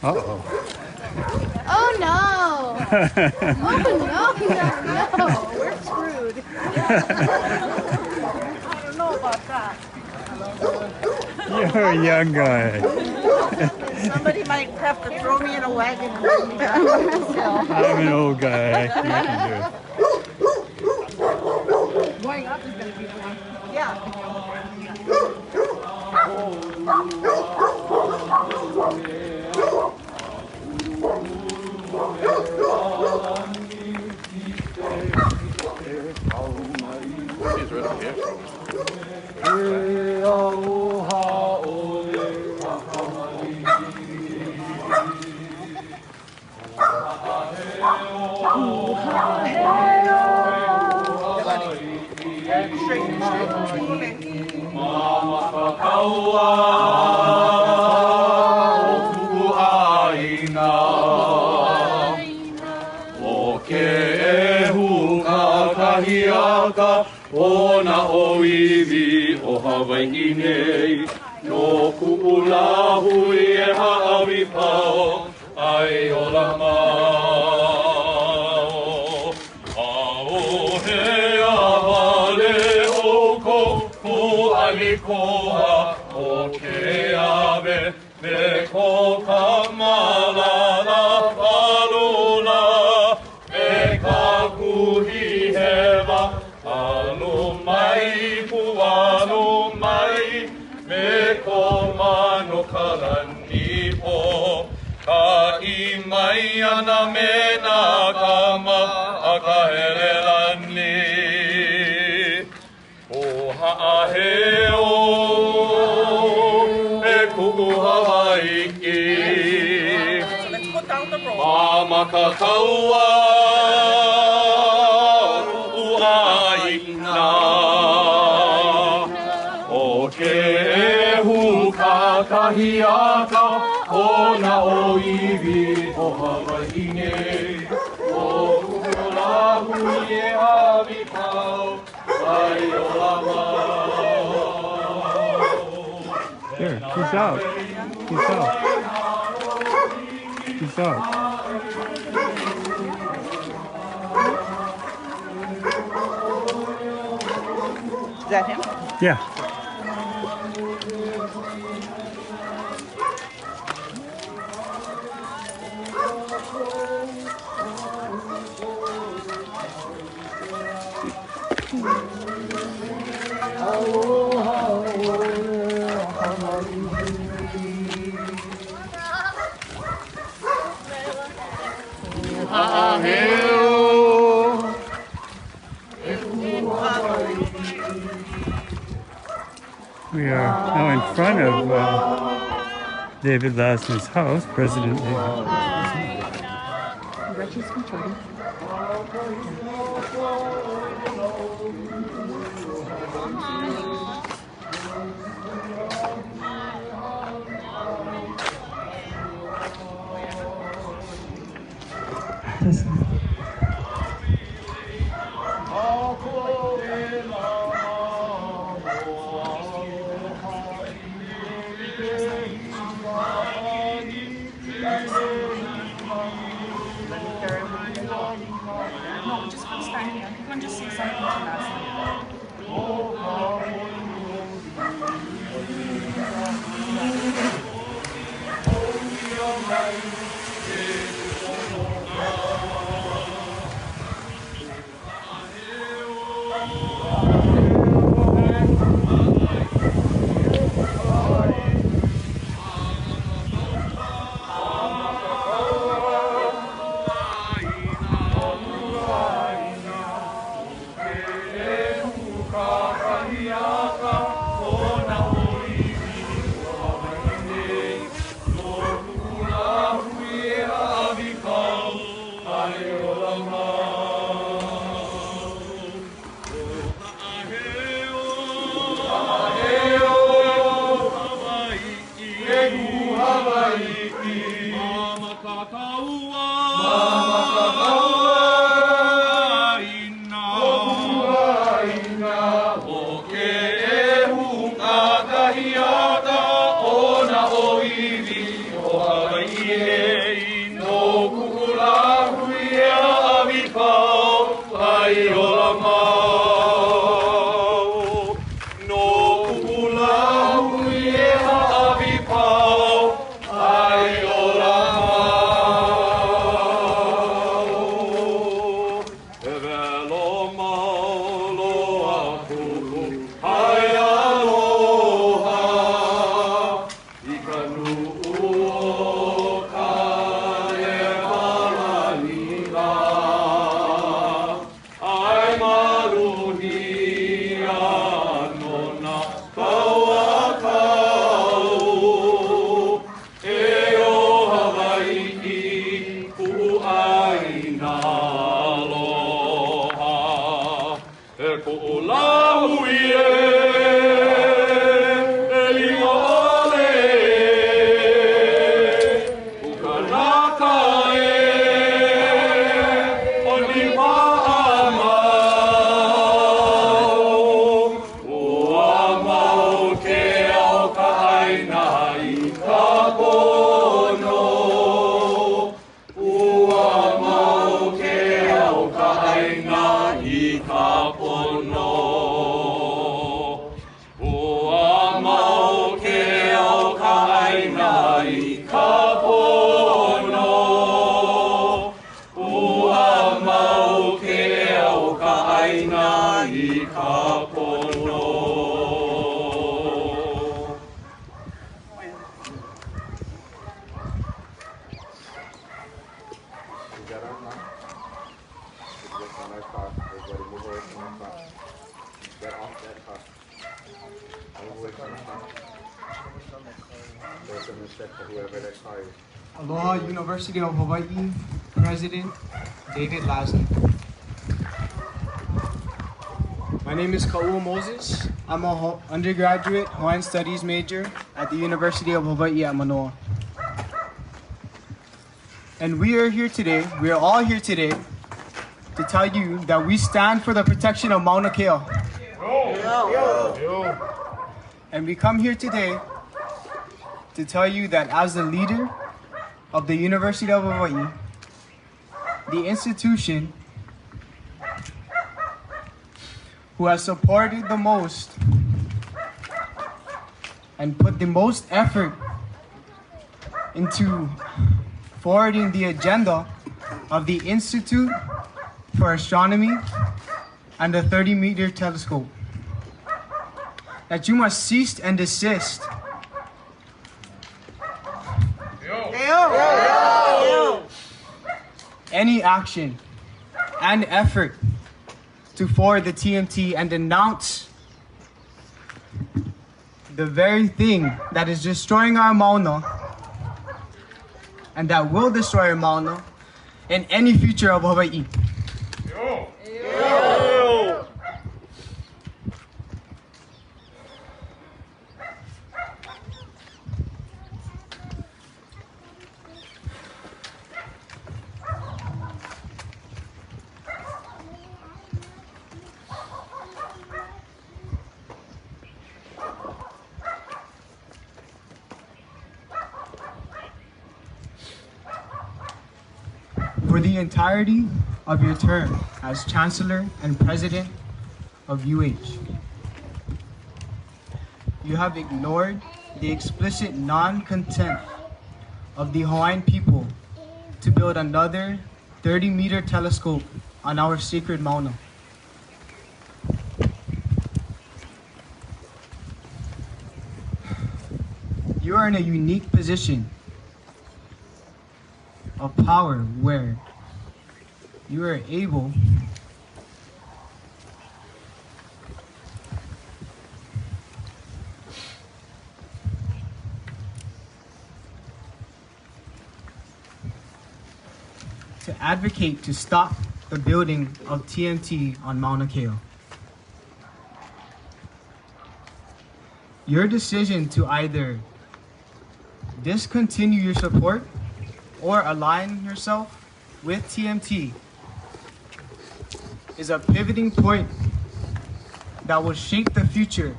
G: uh-oh.
I: Oh no! Oh no! We're screwed. I don't know about that.
G: You're a young guy.
I: Somebody might have to throw me in a wagon and bring me back by myself.
G: I'm an old guy. I can do it.
I: Going up is going to be fun. Yeah.
F: He's right up here.
C: Ona oiwi o Hawaiʻi nei, no ku'u Lāhui e ha'awi pao, ai o la mao. Ao he awale o ko pu'ali koa o ke ave, me ko ka malala palula, e ka kuhi hewa. Alo mai, puano mai, me ko mano karani po. Ka I mai ana me nā kama a ka hele lani. O ha'aheo e ku'u Hawaii. Mama ka kaua. Kahiaka, ona oiwi o Hawaiʻi nei, o Lāhui e hawi pau, ai o la mau.
G: There, he's out. He's out. He's out.
I: Is that him?
G: Yeah. We are now in front of David Lasman's house, President David
A: No, just come stand here. You can just say something to us.
C: Hey!
M: Aloha University of Hawaii, President David Laszlo. My name is Kaua Moses. I'm an undergraduate Hawaiian Studies major at the University of Hawaii at Manoa. And we are all here today to tell you that we stand for the protection of Mauna Kea. And we come here today to tell you that as the leader of the University of Hawaii, the institution who has supported the most and put the most effort into forwarding the agenda of the Institute for Astronomy and the 30-meter telescope, that you must cease and desist any action and effort to forward the TMT and denounce the very thing that is destroying our Mauna and that will destroy our Mauna in any future of Hawaii. For the entirety of your term as Chancellor and President of UH, you have ignored the explicit non-consent of the Hawaiian people to build another 30-meter telescope on our sacred Mauna. You are in a unique position of power where you are able to advocate to stop the building of TMT on Mauna Kea. Your decision to either discontinue your support or align yourself with TMT is a pivoting point that will shape the future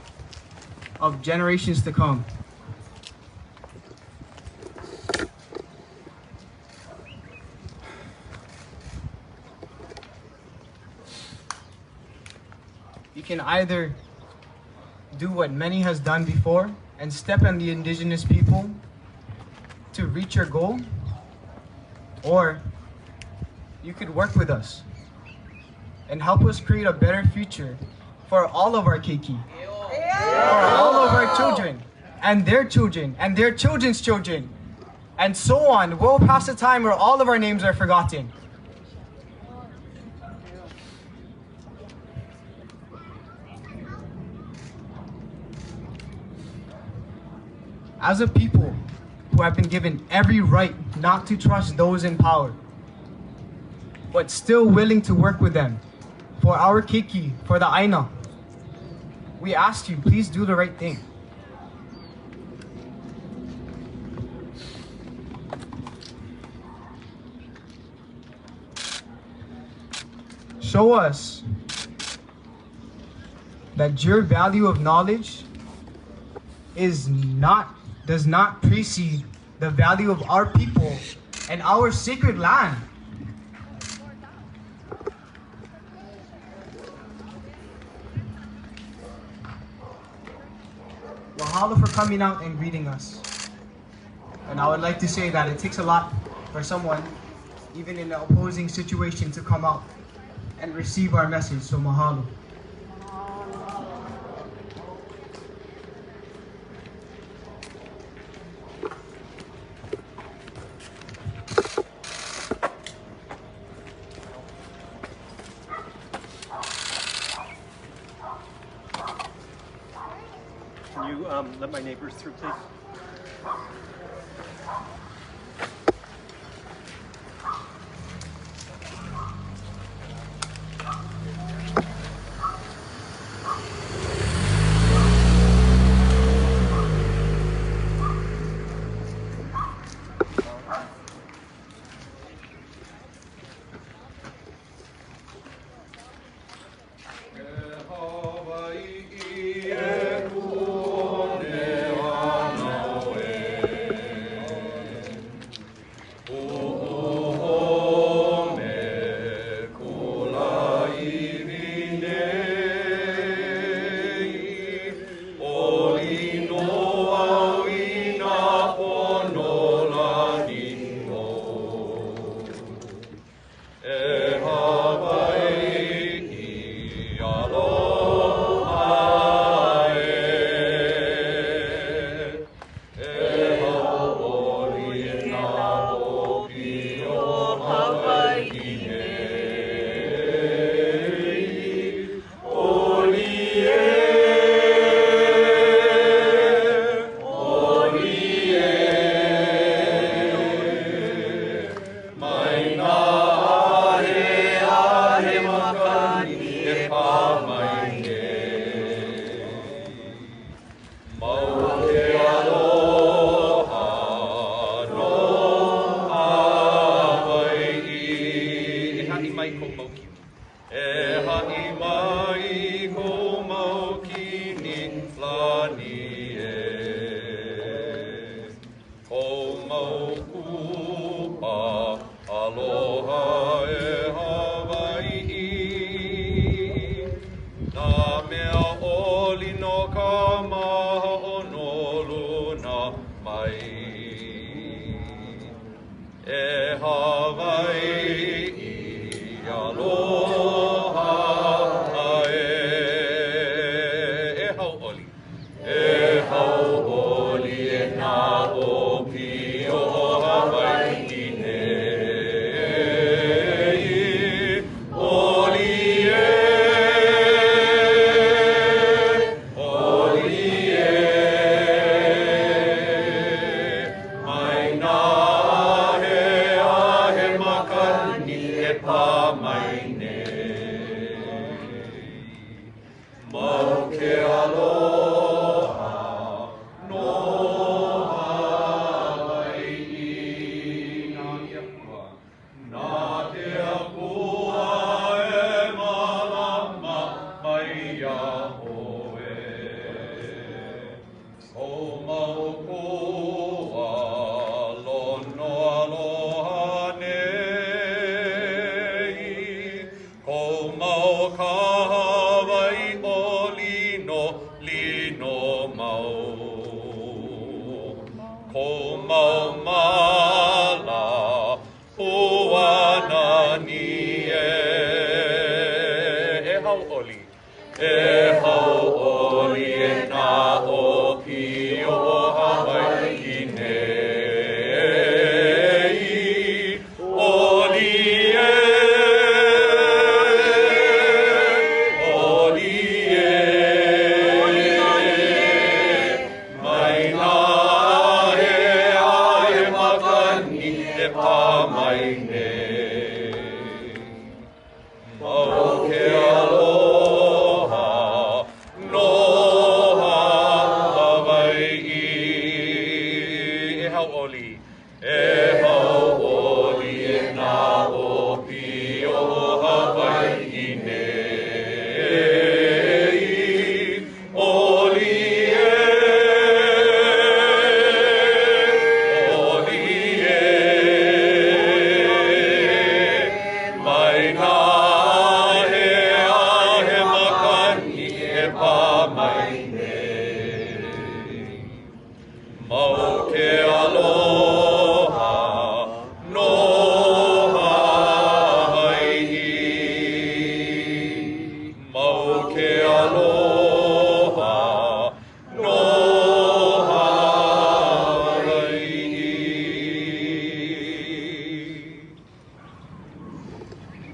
M: of generations to come. You can either do what many has done before and step on the indigenous people to reach your goal, or you could work with us and help us create a better future for all of our keiki, for all of our children and their children and their children's children, and so on. We'll pass a time where all of our names are forgotten. As a people who have been given every right not to trust those in power, but still willing to work with them for our keiki, for the aina, we ask you, please do the right thing. Show us that your value of knowledge does not precede the value of our people and our sacred land. Mahalo for coming out and greeting us. And I would like to say that it takes a lot for someone, even in an opposing situation, to come out and receive our message. So mahalo.
N: Let my neighbors through, please.
O: Mauna Kea. mala puana ni e hau oli. E hau oli e na o pi o Hawaii nei. Oli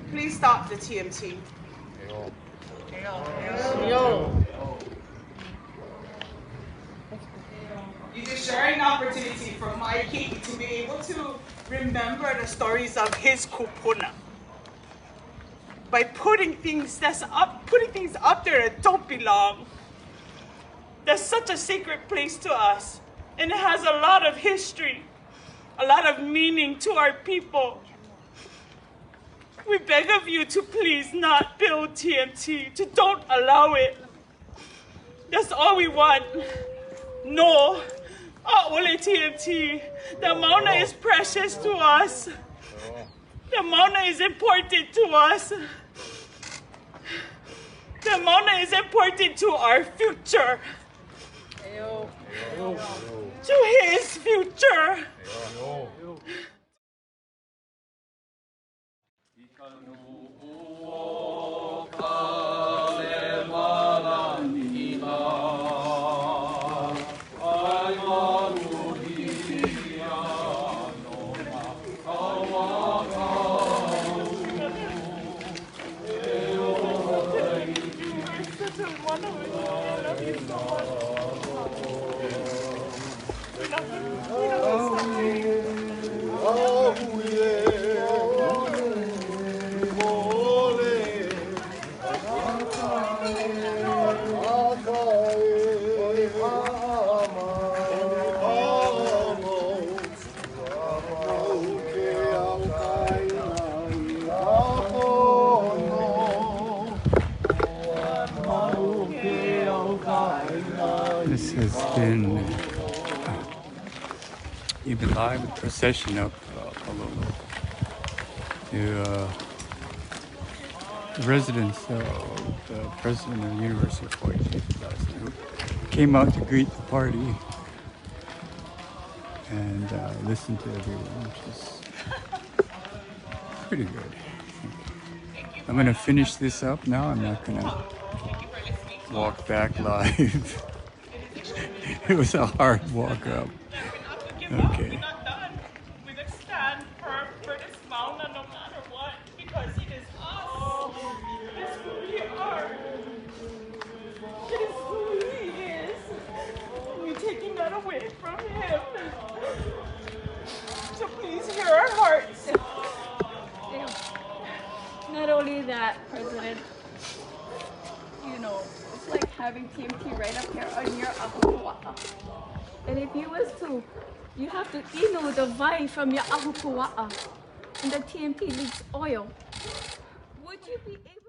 A: Please stop the TMT. It is sharing an opportunity for Mikey to be able to remember the stories of his kupuna by putting things up there that don't belong. That's such a sacred place to us, and it has a lot of history, a lot of meaning to our people. We beg of you to please not build TMT, to don't allow it. That's all we want. No, ole TMT. The Mauna is precious to us. The Mauna is important to us. The Mauna is important to our future. To his future.
G: This has been, you've been live with Procession of Palolo. The residents of the president of the University of Hawaii, who came out to greet the party and listen to everyone, which is pretty good. I'm going to finish this up now. I'm not going to walk back live. It was a hard walk up. Okay.
A: We will stand firm for this Mauna no matter what, because it is us. It is who we are. It is who he is. We're taking that away from him. So please hear our hearts.
I: Not only that, President, you know, it's like having TMT right up here on your Ahupua. And if you was to, you have to inu the vine from your Ahupua, and the TMT leaks oil. Would you be able